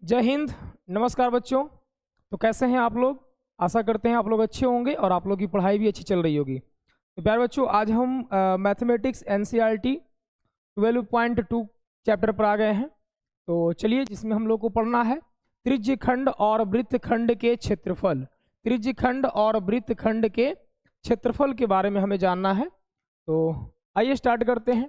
जय हिंद। नमस्कार बच्चों। तो कैसे हैं आप लोग? आशा करते हैं आप लोग अच्छे होंगे और आप लोग की पढ़ाई भी अच्छी चल रही होगी। तो प्यारे बच्चों, आज हम मैथमेटिक्स NCERT 12.2 चैप्टर पर आ गए हैं। तो चलिए, जिसमें हम लोग को पढ़ना है त्रिज्यखंड और वृत्तखंड के क्षेत्रफल। त्रिज्यखंड और वृत्तखंड के क्षेत्रफल के बारे में हमें जानना है। तो आइए स्टार्ट करते हैं।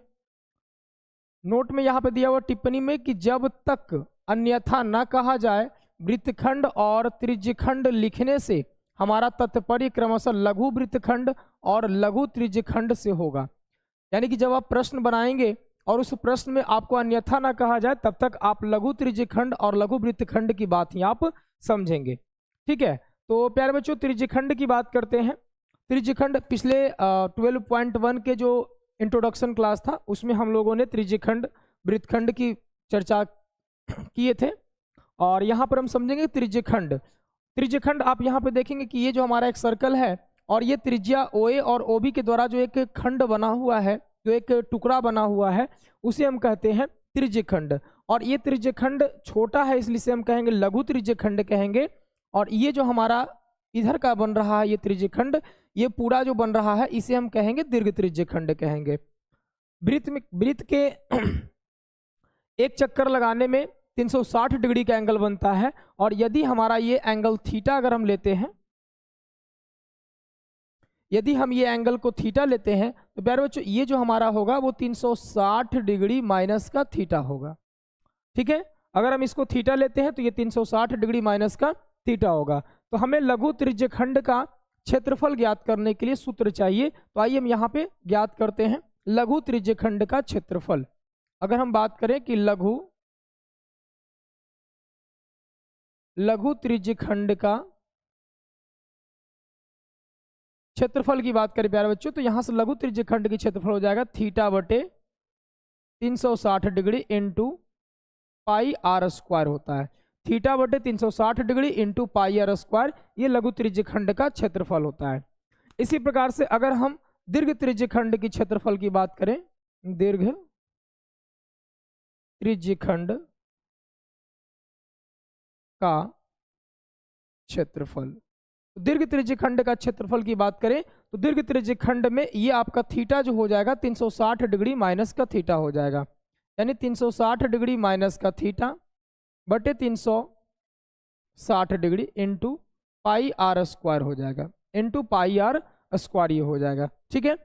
नोट में यहाँ पे दिया हुआ टिप्पणी में कि जब तक अन्यथा न कहा जाए वृत्तखंड और त्रिज्यखंड लिखने से हमारा तात्पर्य क्रमशः लघु वृत्तखंड और लघु त्रिज्यखंड से होगा। यानी कि जब आप प्रश्न बनाएंगे और उस प्रश्न में आपको अन्यथा न कहा जाए तब तक आप लघु त्रिज्यखंड और लघु वृत्तखंड की बात ही आप समझेंगे। ठीक है, तो प्यारे बच्चों त्रिज्यखंड की बात करते हैं। त्रिज्यखंड पिछले 12.1 के जो इंट्रोडक्शन क्लास था उसमें हम लोगों ने त्रिज्यखंड वृत्तखंड की चर्चा किए थे और यहाँ पर हम समझेंगे त्रिज्यखंड। त्रिज्यखंड आप यहाँ पे देखेंगे कि ये जो हमारा एक सर्कल है और ये त्रिज्या OA और OB के द्वारा जो एक खंड बना हुआ है, जो एक टुकड़ा बना हुआ है, उसे हम कहते हैं त्रिज्यखंड। और ये त्रिज्यखंड छोटा है इसलिए से हम कहेंगे लघु त्रिज्यखंड कहेंगे। और ये जो हमारा इधर का बन रहा है ये त्रिज्यखंड, ये पूरा जो बन रहा है इसे हम कहेंगे दीर्घ त्रिज्यखंड कहेंगे। वृत्त के एक चक्कर लगाने में 360 डिग्री का एंगल बनता है। और यदि हमारा ये एंगल थीटा अगर हम लेते हैं, यदि हम ये एंगल को थीटा लेते हैं तो प्यारे बच्चों ये जो हमारा होगा वो 360 डिग्री माइनस का थीटा होगा। ठीक है, अगर हम इसको थीटा लेते हैं तो ये 360 डिग्री माइनस का थीटा होगा। तो हमें लघु त्रिज्यखंड का क्षेत्रफल ज्ञात करने के लिए सूत्र चाहिए। तो आइए हम यहाँ पे ज्ञात करते हैं लघु त्रिज्यखंड का क्षेत्रफल। अगर हम बात करें कि लघु त्रिज्यखंड का क्षेत्रफल की बात करें प्यारे बच्चों, तो यहां से लघु त्रिज्यखंड की क्षेत्रफल हो जाएगा थीटा बटे 360 degree into pi r square होता है। थीटा बटे 360 degree into pi r square, ये लघु त्रिज्यखंड का क्षेत्रफल होता है। इसी प्रकार से अगर हम दीर्घ त्रिज्यखंड की क्षेत्रफल की बात करें, दीर्घ त्रिज्यखंड का क्षेत्रफल, दीर्घ त्रिज्यखंड का क्षेत्रफल की बात करें तो दीर्घ त्रिज्यखंड में ये आपका थीटा जो हो जाएगा 360 डिग्री माइनस का थीटा हो जाएगा। यानी 360 डिग्री माइनस का थीटा बटे 360 degree into pi r square हो जाएगा, इंटू पाई आर स्क्वायर ये हो जाएगा। ठीक है,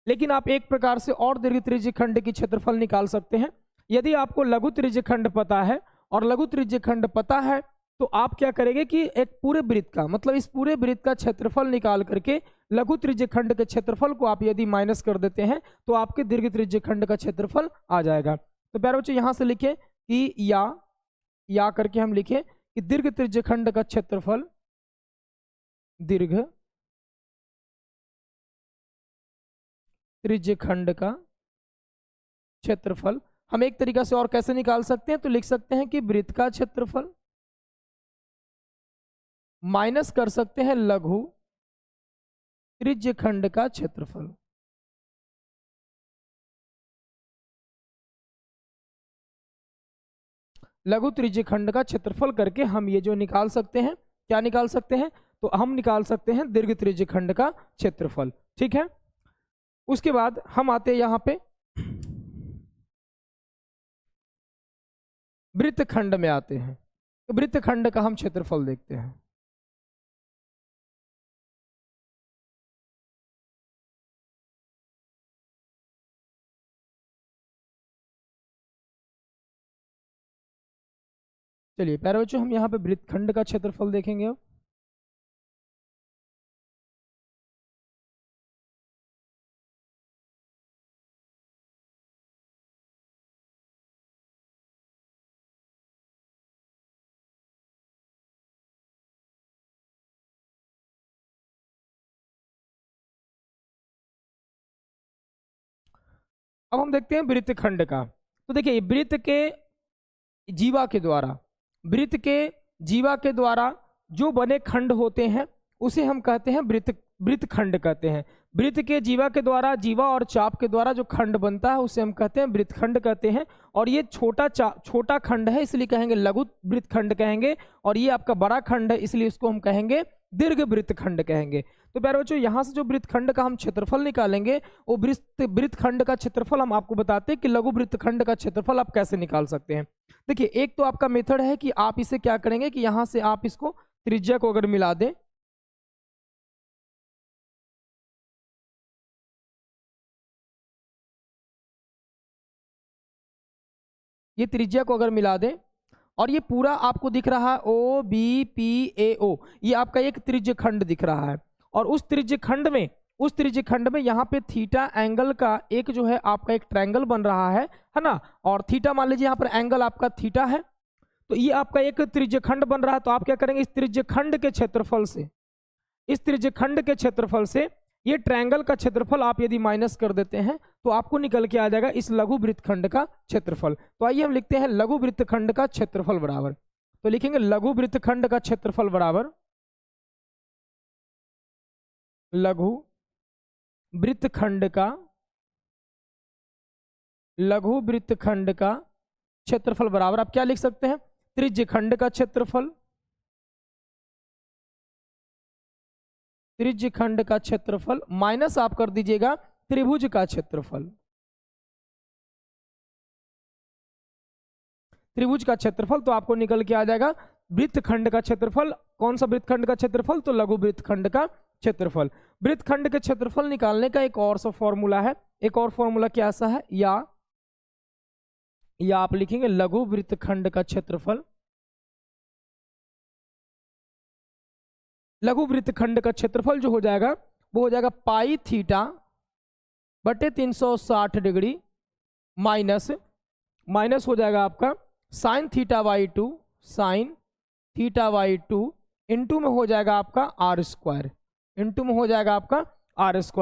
लेकिन आप एक प्रकार से और दीर्घ त्रिज्यखंड की क्षेत्रफल निकाल सकते हैं। यदि आपको लघु त्रिज्यखंड पता है और लघु त्रिज्यखंड पता है तो आप क्या करेंगे कि एक पूरे वृत्त का, मतलब इस पूरे वृत्त का क्षेत्रफल निकाल करके लघु त्रिज्यखंड के क्षेत्रफल को आप यदि माइनस कर देते हैं तो आपके दीर्घ त्रिज्यखंड का क्षेत्रफल आ जाएगा। तो प्यारे बच्चों यहां से लिखें कि या करके हम लिखें कि दीर्घ त्रिज्यखंड का क्षेत्रफल, दीर्घ त्रिज्यखंड का क्षेत्रफल हम एक तरीका से और कैसे निकाल सकते हैं, तो लिख सकते हैं कि वृत्त का क्षेत्रफल माइनस कर सकते हैं लघु त्रिज्यखंड का क्षेत्रफल। लघु त्रिज्यखंड का क्षेत्रफल करके हम ये जो निकाल सकते हैं, क्या निकाल सकते हैं, तो हम निकाल सकते हैं दीर्घ त्रिज्यखंड का क्षेत्रफल। ठीक है, उसके बाद हम आते हैं यहां पे वृत्तखंड में आते हैं। तो वृत्तखंड का हम क्षेत्रफल देखते हैं। चलिए प्यारे बच्चों हम यहाँ पे वृत्तखंड का क्षेत्रफल देखेंगे। अब हम देखते हैं वृत्तखंड का। तो देखिए वृत्त के जीवा के द्वारा, वृत्त के जीवा के द्वारा जो बने खंड होते हैं उसे हम कहते हैं वृत्तखंड कहते हैं। वृत्त के जीवा और चाप के द्वारा जो खंड बनता है उसे हम कहते हैं वृत्तखंड कहते हैं। और ये छोटा खंड है इसलिए कहेंगे लघु वृत्तखंड कहेंगे, और ये आपका बड़ा खंड है इसलिए इसको हम कहेंगे दीर्घ वृत्तखंड कहेंगे। तो प्यारे बच्चों यहाँ से जो वृत्तखंड का हम क्षेत्रफल निकालेंगे वो वृत्तखंड का क्षेत्रफल हम आपको बताते हैं कि लघु वृत्तखंड का क्षेत्रफल आप कैसे निकाल सकते हैं। देखिए एक तो आपका मेथड है कि आप इसे क्या करेंगे कि यहाँ से आप इसको त्रिज्या को अगर मिला दें, ये त्रिज्या को अगर मिला दें और ये पूरा आपको दिख रहा है ओ बी पी ए ओ, ये आपका एक त्रिज्य खंड दिख रहा है। और उस त्रिज्य खंड में यहाँ पे थीटा एंगल का एक जो है आपका एक ट्रायंगल बन रहा है ना। और थीटा मान लीजिए यहाँ पर एंगल आपका थीटा है, तो ये आपका एक त्रिज्य खंड बन रहा है। तो आप क्या करेंगे, इस त्रिज्य खंड के क्षेत्रफल से ये ट्रायंगल का क्षेत्रफल आप यदि माइनस कर देते हैं तो आपको निकल के आ जाएगा इस लघु वृत्तखंड का क्षेत्रफल। तो आइए हम लिखते हैं लघु वृत्तखंड का क्षेत्रफल बराबर, तो लिखेंगे लघु वृत्तखंड का क्षेत्रफल बराबर लघु वृत्तखंड का क्षेत्रफल बराबर आप क्या लिख सकते हैं, त्रिज्य खंड का क्षेत्रफल माइनस आप कर दीजिएगा त्रिभुज का क्षेत्रफल। तो आपको निकल के आ जाएगा वृत्तखंड का क्षेत्रफल। कौन सा वृत्तखंड का क्षेत्रफल, तो लघु वृत्तखंड का क्षेत्रफल। वृत्तखंड के क्षेत्रफल निकालने का एक और सा फॉर्मूला है, एक और फॉर्मूला क्या सा है, या आप लिखेंगे लघु वृत्तखंड का क्षेत्रफल। लघु वृत्तखंड का क्षेत्रफल जो हो जाएगा वो हो जाएगा पाई थीटा बटे 360 डिग्री माइनस हो जाएगा आपका साइन थीटा बाई 2 इंटू में हो जाएगा आपका आर स्क्वायर,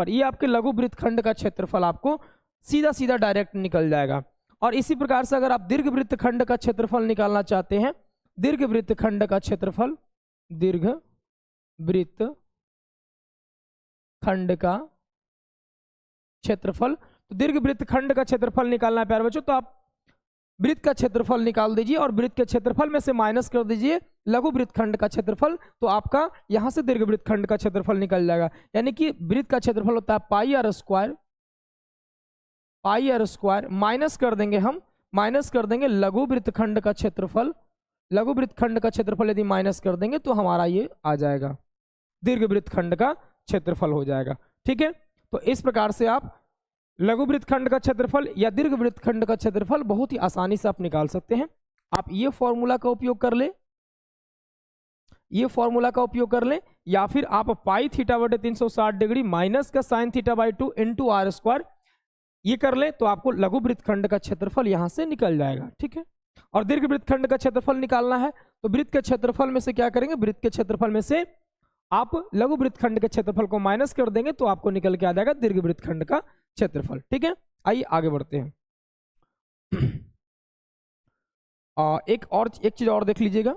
ये आपके लघु वृत्तखंड का क्षेत्रफल आपको सीधा डायरेक्ट निकल जाएगा। और इसी प्रकार से अगर आप दीर्घ वृत्तखंड का क्षेत्रफल निकालना चाहते हैं, दीर्घ वृत्तखंड का क्षेत्रफल तो दीर्घ वृत्तखंड का क्षेत्रफल निकालना है प्यारे बच्चों, तो आप वृत्त का क्षेत्रफल निकाल दीजिए और वृत्त के क्षेत्रफल में से माइनस कर दीजिए लघु वृत्तखंड का क्षेत्रफल, तो आपका यहां से दीर्घ वृत्तखंड का क्षेत्रफल निकल जाएगा। यानी कि वृत्त का क्षेत्रफल होता है पाई आर स्क्वायर माइनस कर देंगे लघु वृत्तखंड का क्षेत्रफल। लघु वृत्तखंड का क्षेत्रफल यदि माइनस कर देंगे तो हमारा ये आ जाएगा दीर्घ वृत्तखंड का क्षेत्रफल हो जाएगा। ठीक है, तो इस प्रकार से आप लघु वृत्तखंड का क्षेत्रफल या दीर्घ वृत्तखंड का क्षेत्रफल बहुत ही आसानी से आप निकाल सकते हैं। आप ये फॉर्मूला का उपयोग कर ले, या फिर आप पाई थीटा बटे 360 डिग्री माइनस का sine theta by 2 into r square ये कर ले, तो आपको लघु वृत्तखंड का क्षेत्रफल यहां से निकल जाएगा। ठीक है, और दीर्घ वृत्तखंड का क्षेत्रफल निकालना है तो वृत्त के क्षेत्रफल में से क्या करेंगे, वृत्त के क्षेत्रफल में से आप लघु वृत्तखंड के क्षेत्रफल को माइनस कर देंगे तो आपको निकल के आ जाएगा दीर्घ वृत्तखंड का क्षेत्रफल। ठीक है, आइए आगे बढ़ते हैं। एक चीज और देख लीजिएगा,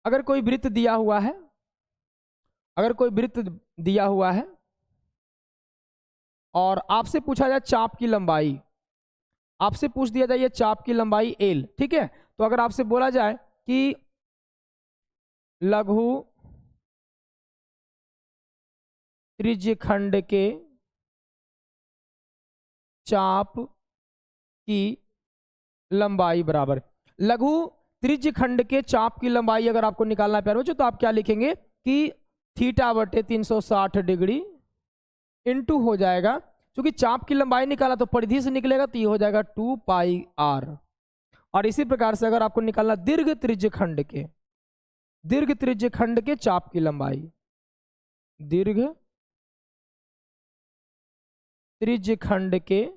अगर कोई वृत्त दिया हुआ है और आपसे पूछा जाए चाप की लंबाई, आपसे पूछ दिया जाए ये चाप की लंबाई L, ठीक है, तो अगर आपसे बोला जाए कि लघु त्रिज्य खंड के चाप की लंबाई बराबर, लघु त्रिज्य खंड के चाप की लंबाई अगर आपको निकालना है प्यारे बच्चों तो आप क्या लिखेंगे कि थीटा बटे 360 डिग्री इंटू हो जाएगा, क्योंकि चाप की लंबाई निकाला तो परिधि से निकलेगा तो ये हो जाएगा 2 पाई r। और इसी प्रकार से अगर आपको निकालना दीर्घ त्रिज्य खंड के चाप की लंबाई, दीर्घ त्रिज्य खंड के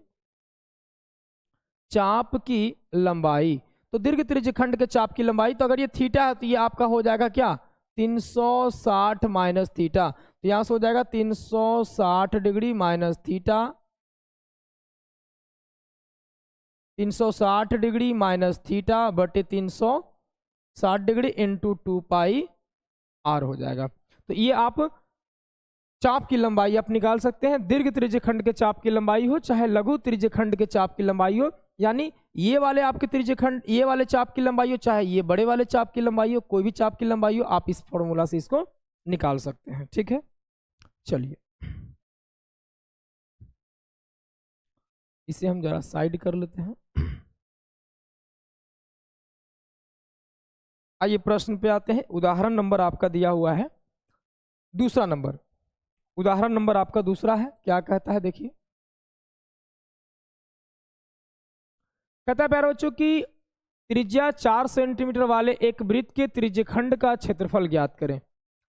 चाप की लंबाई, तो दीर्घ त्रिज्य खंड के चाप की लंबाई, तो अगर ये थीटा है तो ये आपका हो जाएगा क्या 360 माइनस थीटा, तो यहां से हो जाएगा 360 degree minus theta, 360 degree minus theta बटे 360 डिग्री इंटू 2 पाई r हो जाएगा। तो ये आप चाप की लंबाई आप निकाल सकते हैं, दीर्घ त्रिज्यखंड के चाप की लंबाई हो चाहे लघु त्रिज्यखंड के चाप की लंबाई हो, यानी ये वाले आपके त्रिज्यखंड ये वाले चाप की लंबाई हो चाहे ये बड़े वाले चाप की लंबाई हो, कोई भी चाप की लंबाई हो, आप इस फॉर्मूला से इसको निकाल सकते हैं। ठीक है, चलिए इसे हम जरा साइड कर लेते हैं। आइए प्रश्न पे आते हैं। उदाहरण नंबर आपका दिया हुआ है दूसरा नंबर, उदाहरण नंबर आपका दूसरा है। क्या कहता है देखिए, कहता है प्यारे बच्चों की त्रिज्या 4 सेंटीमीटर वाले एक वृत्त के त्रिज्यखंड का क्षेत्रफल ज्ञात करें।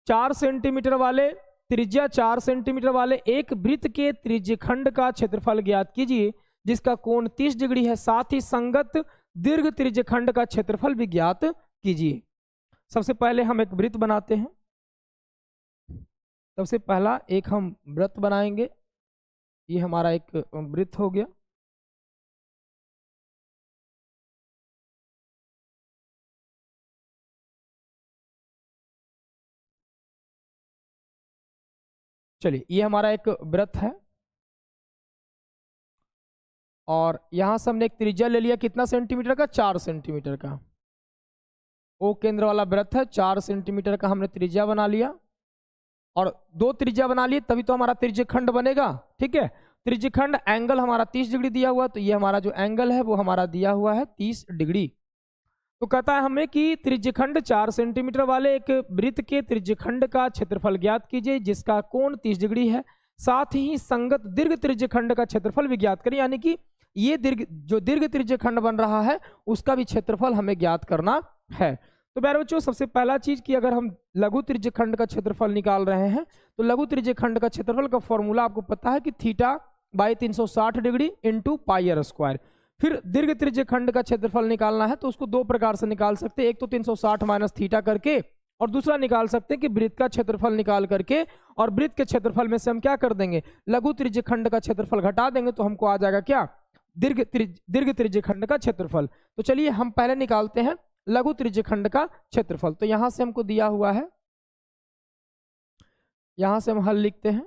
4 सेंटीमीटर वाले त्रिज्या 4 सेंटीमीटर वाले एक वृत्त के त्रिज्यखंड का क्षेत्रफल ज्ञात कीजिए जिसका कोण 30 डिग्री है, साथ ही संगत दीर्घ त्रिज्यखंड का क्षेत्रफल भी ज्ञात कीजिए। सबसे पहले हम एक वृत्त बनाते हैं। सबसे पहला एक हम वृत्त बनाएंगे। ये हमारा एक वृत्त हो गया। चलिए ये हमारा एक वृत्त है और यहां से हमने एक त्रिज्या ले लिया कितना सेंटीमीटर का, 4 सेंटीमीटर का। ओ केंद्र वाला वृत्त है, 4 सेंटीमीटर का हमने त्रिज्या बना लिया और 2 त्रिज्या बना लिए तभी तो हमारा त्रिज्यखंड बनेगा। ठीक है, त्रिज्यखंड एंगल हमारा 30 डिग्री दिया हुआ, तो ये हमारा जो एंगल है वो हमारा दिया हुआ है 30 डिग्री। तो कहता है हमें कि त्रिज्यखंड 4 सेंटीमीटर वाले एक वृत्त के त्रिज्यखंड का क्षेत्रफल ज्ञात कीजिए जिसका कोण 30 डिग्री है, साथ ही संगत दीर्घ त्रिज्यखंड का क्षेत्रफल भी ज्ञात करें, यानी कि ये जो दीर्घ त्रिज्यखंड बन रहा है उसका भी क्षेत्रफल हमें ज्ञात करना है। तो प्यारे बच्चों सबसे पहला चीज कि अगर हम लघु त्रिज्यखंड का क्षेत्रफल निकाल रहे हैं तो लघु त्रिज्यखंड का क्षेत्रफल का फॉर्मूला आपको पता है कि theta by 360 degree into pi r square. फिर दीर्घ त्रिज्यखंड का क्षेत्रफल निकालना है तो उसको 2 प्रकार से निकाल सकते हैं, एक तो 360 माइनस थीटा करके और दूसरा निकाल सकते हैं कि वृत्त का क्षेत्रफल निकाल करके, और वृत्त के क्षेत्रफल में से हम क्या कर देंगे, लघु त्रिज्यखंड का क्षेत्रफल घटा देंगे तो हमको आ जाएगा क्या, दीर्घ त्रिज्यखंड का क्षेत्रफल। तो चलिए हम पहले निकालते हैं लघु त्रिज्यखंड का क्षेत्रफल। तो यहां से हमको दिया हुआ है, यहां से हम हल लिखते हैं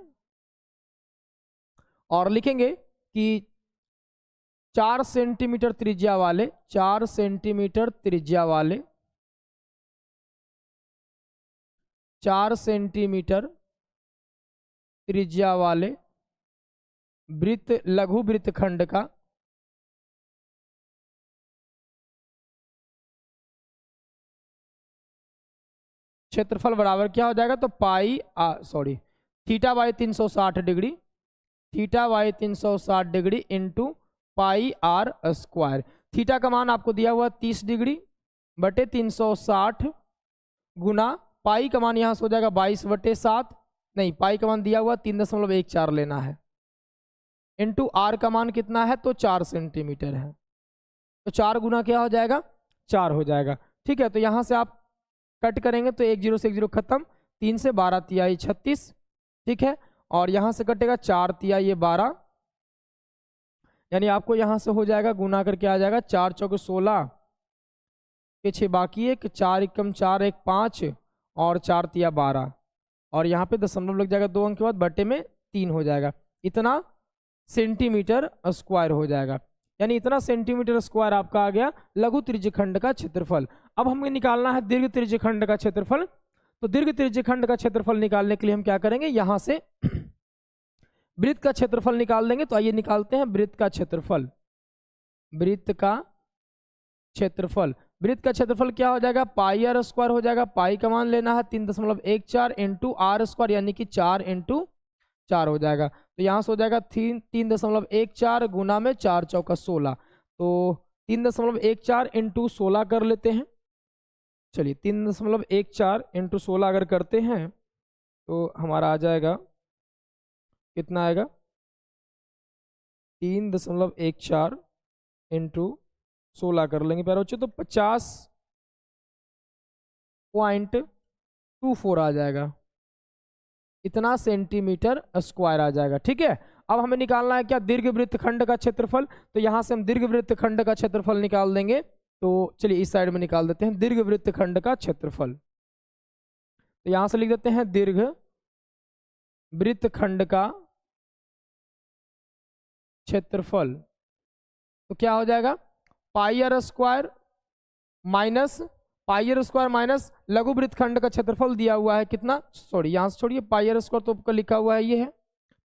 और लिखेंगे कि 4 सेंटीमीटर त्रिज्या वाले 4 सेंटीमीटर त्रिज्या वाले 4 सेंटीमीटर त्रिज्या वाले वृत्त लघु वृत्तखंड का क्षेत्रफल बराबर क्या हो जाएगा, तो theta by 360 degree, theta by 360 degree into pi r square. Theta का मान आपको दिया हुआ 30 डिग्री बटे 360 गुना पाई का मान यहाँ से हो जाएगा 22/7, नहीं पाई का मान दिया हुआ 3.14 लेना है, इंटू आर का मान कितना है तो 4 सेंटीमीटर है, तो 4 गुना क्या हो जाएगा 4 हो जाएगा। ठीक है, तो यहाँ से आप कट करेंगे तो 1 0 से 1 0 खत्म, 3 से 12 तिहाई 36। ठीक है, और यहाँ से कटेगा 4 तिहाई 12, यानी आपको यहाँ से हो जाएगा गुना करके आ जाएगा 4 चौके 16 के 6 बाकी है, 4 एकम 4 1 5 और 4 तिया 12 और यहाँ पे दशमलव लग जाएगा 2 अंक के बाद, बटे में 3 हो जाएगा, इतना सेंटीमीटर स्क्वायर हो जाएगा, यानी इतना सेंटीमीटर स्क्वायर आपका आ गया लघु त्रिज्यखंड का क्षेत्रफल। अब हमें निकालना है दीर्घ त्रिज्यखंड का क्षेत्रफल। तो दीर्घ त्रिज्यखंड का क्षेत्रफल निकालने के लिए हम क्या करेंगे, यहाँ से वृत्त का क्षेत्रफल निकाल देंगे। तो आइए निकालते हैं वृत्त का क्षेत्रफल। वृत्त का क्षेत्रफल, वृत्त का क्षेत्रफल क्या हो जाएगा, पाई आर स्क्वायर हो जाएगा, पाई का मान लेना है 3.14 इंटू आर स्क्वायर यानी कि 4 इंटू 4 हो जाएगा, तो यहाँ से हो जाएगा 3.14 गुना में 4 चौका 16, तो 3.14 इंटू 16 कर लेते हैं। चलिए 3.14 इंटू 16 अगर करते हैं तो हमारा आ जाएगा कितना आएगा, 3.14 इंटू 16 कर लेंगे प्यारे बच्चों तो 50.24 आ जाएगा, इतना सेंटीमीटर स्क्वायर आ जाएगा। ठीक है, अब हमें निकालना है क्या, दीर्घ वृत्तखंड का क्षेत्रफल। तो यहां से हम दीर्घ वृत्तखंड का क्षेत्रफल निकाल देंगे। तो चलिए इस साइड में निकाल देते हैं दीर्घ वृत्तखंड का क्षेत्रफल। तो यहां से लिख देते हैं दीर्घ वृत्तखंड का क्षेत्रफल। तो क्या हो जाएगा, पाई आर स्क्वायर माइनस लघु वृत्तखंड का क्षेत्रफल दिया हुआ है कितना, सॉरी यहां से छोड़िए, पाई आर स्क्वायर तो ऊपर लिखा हुआ है, ये है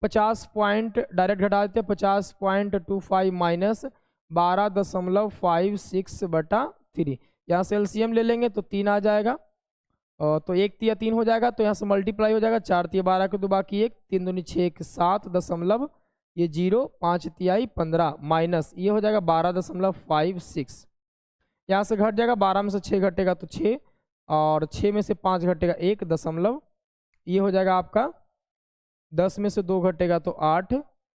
50 पॉइंट, डायरेक्ट घटा देते हैं, 50.25 माइनस 12.56/3। यहाँ से एलसीएम ले लेंगे तो 3 आ जाएगा, और तो 1 तिया 3 हो जाएगा, तो यहाँ से मल्टीप्लाई हो जाएगा, 4 तिया 12 के 2 बाकी 1, 3 दूनी 6 7 दशमलव ये 0, 5 तिहाई 15 माइनस ये हो जाएगा 12.56। यहाँ से घट जाएगा, 12 में से 6 घटेगा तो 6, और 6 में से 5 घटेगा 1 दशमलव, ये हो जाएगा आपका 10 में से 2 घटेगा तो 8,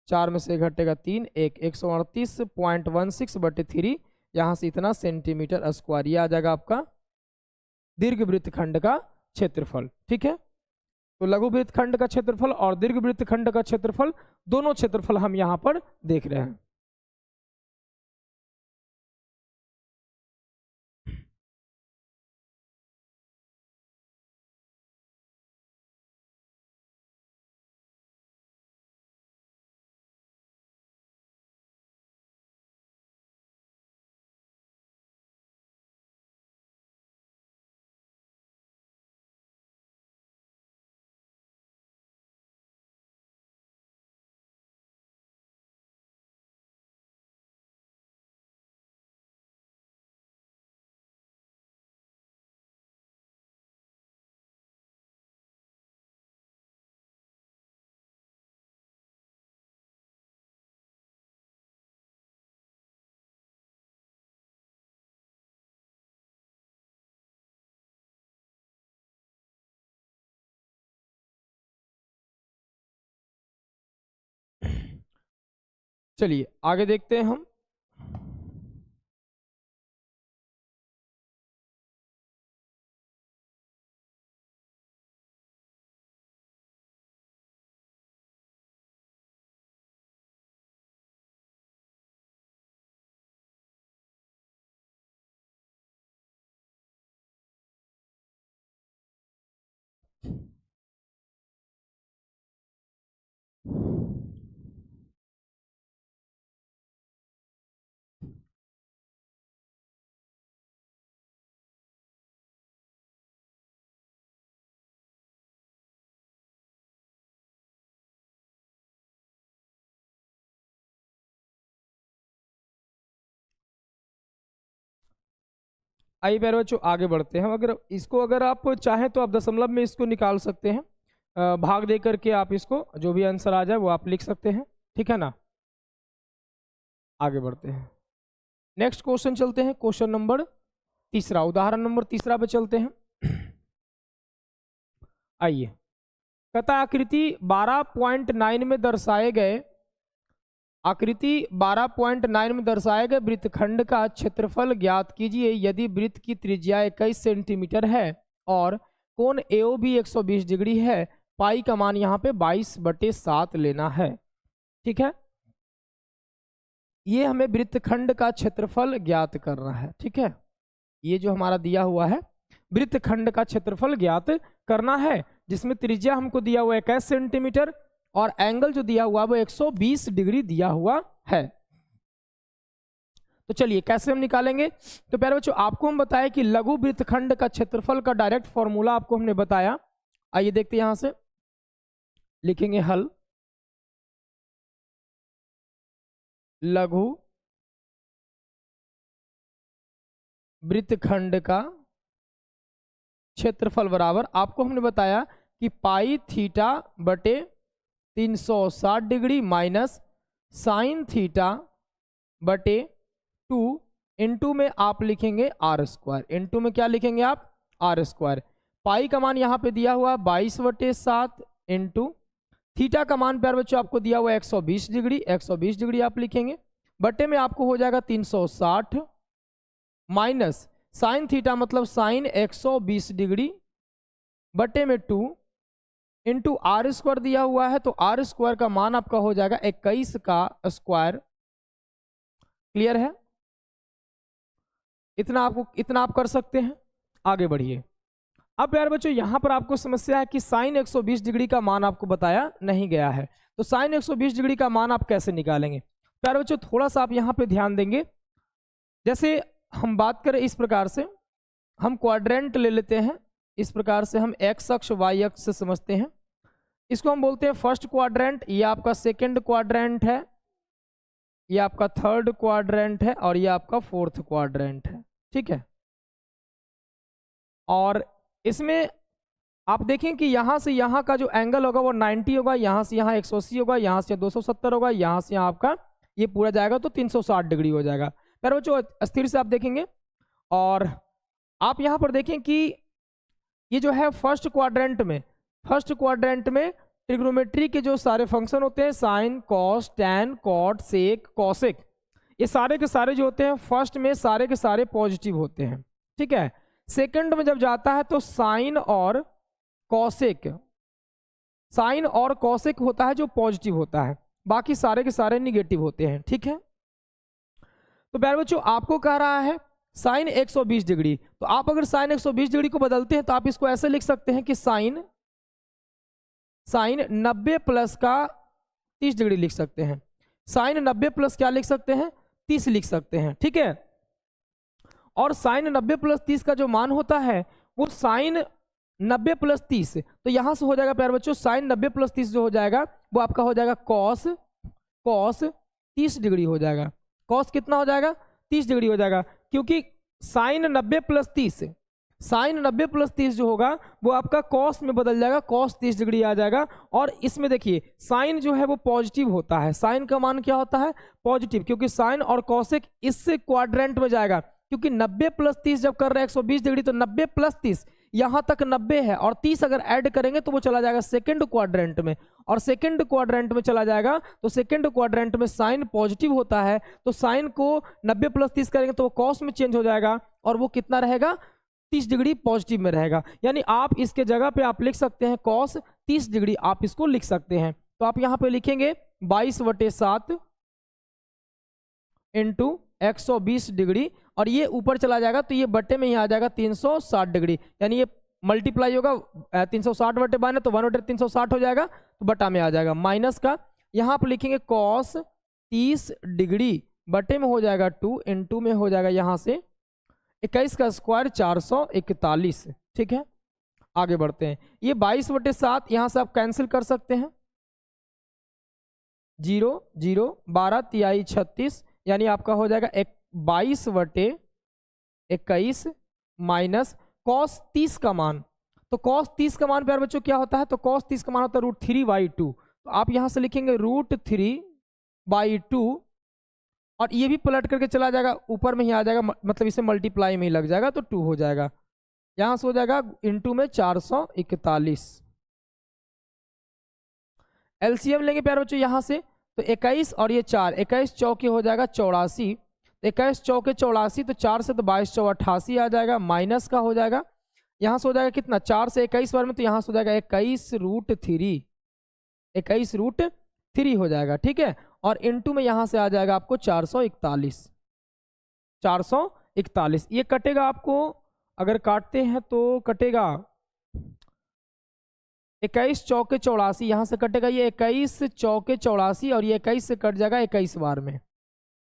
4 में से 1 घटेगा 3, 138.16/3, यहाँ से इतना सेंटीमीटर स्क्वायर, ये आ जाएगा आपका दीर्घ वृत्तखंड का क्षेत्रफल। ठीक है, तो लघु वृत्तखंड का क्षेत्रफल और दीर्घ वृत्तखंड का क्षेत्रफल, दोनों क्षेत्रफल हम यहाँ पर देख रहे हैं। चलिए आगे देखते हैं हम। आइए प्यारे बच्चों आगे बढ़ते हैं। अगर आप चाहें तो आप दशमलव में इसको निकाल सकते हैं, भाग दे करके आप इसको जो भी आंसर आ जाए वो आप लिख सकते हैं, ठीक है ना। आगे बढ़ते हैं, नेक्स्ट क्वेश्चन चलते हैं, क्वेश्चन नंबर तीसरा, उदाहरण नंबर तीसरा पे चलते हैं। आइए, कहता आकृति 12.9 में दर्शाए गए, आकृति 12.9 में दर्शाए गए वृत्तखंड का क्षेत्रफल ज्ञात कीजिए यदि वृत्त की त्रिज्या 21 सेंटीमीटर है और कोण AOB 120 डिग्री है। पाई का मान यहाँ पे 22/7 लेना है। ठीक है, ये हमें वृत्तखंड का क्षेत्रफल ज्ञात करना है। ठीक है, ये जो हमारा दिया हुआ है वृत्तखंड का क्षेत्रफल ज्ञात करना है, जिसमें त्रिज्या हमको दिया हुआ है 21 सेंटीमीटर और एंगल जो दिया हुआ है वो 120 डिग्री दिया हुआ है। तो चलिए कैसे हम निकालेंगे। तो प्यारे बच्चों आपको हम बताएं कि लघु वृत्तखंड का क्षेत्रफल का डायरेक्ट फॉर्मूला आपको हमने बताया। आइए देखते हैं, यहां से लिखेंगे हल। लघु वृत्तखंड का क्षेत्रफल बराबर, आपको हमने बताया कि पाई थीटा बटे 360 डिग्री माइनस साइन थीटा बटे 2 इंटू में आप लिखेंगे आर स्क्वायर। इंटू में क्या लिखेंगे आप, आर स्क्वायर। पाई का मान यहाँ पे दिया हुआ 22/7 इंटू थीटा का मान प्यारे बच्चों आपको दिया हुआ 120 डिग्री, 120 डिग्री आप लिखेंगे, बटे में आपको हो जाएगा 360 माइनस साइन थीटा मतलब साइन 120 डिग्री बटे में 2 इंटू आर स्क्वायर दिया हुआ है, तो आर स्क्वायर का मान आपका हो जाएगा 21 का स्क्वायर। क्लियर है, इतना आप कर सकते हैं। आगे बढ़िए, अब प्यारे बच्चों यहाँ पर आपको समस्या है कि साइन 120 डिग्री का मान आपको बताया नहीं गया है, तो साइन 120 डिग्री का मान आप कैसे निकालेंगे? प्यारे बच्चों थोड़ा सा आप यहाँ पे ध्यान देंगे। जैसे हम बात करें इस प्रकार से, हम क्वाड्रेंट ले लेते हैं, इस प्रकार से हम एक्स अक्ष वाई अक्ष से समझते हैं। इसको हम बोलते हैं फर्स्ट क्वाड्रेंट, ये आपका सेकेंड क्वाड्रेंट है, ये आपका थर्ड क्वाड्रेंट है और ये आपका फोर्थ क्वाड्रेंट है। ठीक है, और इसमें आप देखें कि यहाँ से यहाँ का जो एंगल होगा वो 90 होगा, यहाँ से यहाँ 180 होगा, यहाँ से 270 होगा, यहाँ से यहाँ आपका ये पूरा जाएगा तो 360 डिग्री हो जाएगा। फिर बच्चों स्थिर से आप देखेंगे और आप यहाँ पर देखें कि ये जो है फर्स्ट क्वाड्रेंट में ट्रिग्नोमेट्री के जो सारे फंक्शन होते हैं, sign, cos, tan, cot, sec, cosec, ये सारे के सारे जो होते हैं फर्स्ट में सारे के सारे पॉजिटिव होते हैं। ठीक है, सेकंड में जब जाता है तो साइन और कॉसेक होता है जो पॉजिटिव होता है, बाकी सारे के सारे निगेटिव होते हैं। ठीक है, तो प्यारे बच्चों आपको कह रहा है साइन 120 डिग्री, तो आप अगर साइन 120 डिग्री को बदलते हैं तो आप इसको ऐसे लिख सकते हैं कि साइन 90 प्लस का 30 डिग्री लिख सकते हैं। साइन 90 प्लस क्या लिख सकते हैं? 30 लिख सकते हैं। ठीक है, और साइन 90 प्लस 30 का जो मान होता है वो साइन 90 प्लस 30, तो यहां से हो जाएगा प्यारे बच्चों साइन 90 प्लस 30 जो हो जाएगा वो आपका हो जाएगा कॉस 30 डिग्री हो जाएगा। कॉस कितना हो जाएगा? 30 डिग्री हो जाएगा, क्योंकि साइन 90 प्लस 30 जो होगा वो आपका कॉस में बदल जाएगा, कॉस 30 डिग्री आ जाएगा। और इसमें देखिए साइन जो है वो पॉजिटिव होता है, साइन का मान क्या होता है? पॉजिटिव, क्योंकि साइन और कॉसेक इससे क्वाड्रेंट में जाएगा, क्योंकि 90 प्लस 30 जब कर रहे हैं 120 डिग्री तो 90 प्लस 30 यहां तक 90 है और 30 अगर ऐड करेंगे तो वो चला जाएगा सेकंड क्वाड्रेंट में, और सेकंड क्वाड्रेंट में चला जाएगा तो सेकंड क्वाड्रेंट में साइन पॉजिटिव होता है, तो साइन को 90 प्लस 30 करेंगे तो वो कॉस में चेंज हो जाएगा और वो कितना रहेगा? 30 डिग्री पॉजिटिव में रहेगा। यानी आप इसके जगह पे आप लिख सकते हैं कॉस 30 डिग्री, आप इसको लिख सकते हैं। तो आप यहां पे लिखेंगे 22/7 इंटू 120 डिग्री, और ये ऊपर चला जाएगा तो ये बट्टे में ही आ जाएगा 360 डिग्री, यानी ये मल्टीप्लाई होगा 360/12 तो 1/360 हो जाएगा, तो बटा में आ जाएगा माइनस का। यहाँ पर लिखेंगे कॉस 30 डिग्री बटे में हो जाएगा 2 इंटू में हो जाएगा यहाँ से 21 का स्क्वायर 441। ठीक है, आगे बढ़ते हैं। ये 22/7 यहाँ से आप कैंसिल कर सकते हैं, 0 0 12 तिहाई 36, यानी आपका हो जाएगा 22/21 माइनस कॉस 30 का मान। तो कॉस 30 का मान प्यारे बच्चों क्या होता है? तो कॉस 30 का मान होता है √3/2, तो आप यहां से लिखेंगे √3/2, और ये भी पलट करके चला जाएगा, ऊपर में ही आ जाएगा, मतलब इसे मल्टीप्लाई में ही लग जाएगा तो 2 हो जाएगा। यहां से हो जाएगा इंटू में 441। एलसीएम लेंगे प्यारे बच्चों यहां से, तो 21 और ये 4, 21 चौके हो जाएगा 84, 21 चौके 84, तो 4 से तो 22 चौ 88 आ जाएगा, माइनस का हो जाएगा। यहाँ से हो जाएगा कितना? 4 से 21 बार में, तो यहाँ से हो जाएगा 21√3 हो जाएगा। ठीक है, और इनटू में यहाँ से आ जाएगा आपको 441। ये कटेगा आपको, अगर काटते हैं तो कटेगा 21 चौके 84, यहाँ से कटेगा ये 21 चौके 84 और ये 21 से कट जाएगा 21 बार में।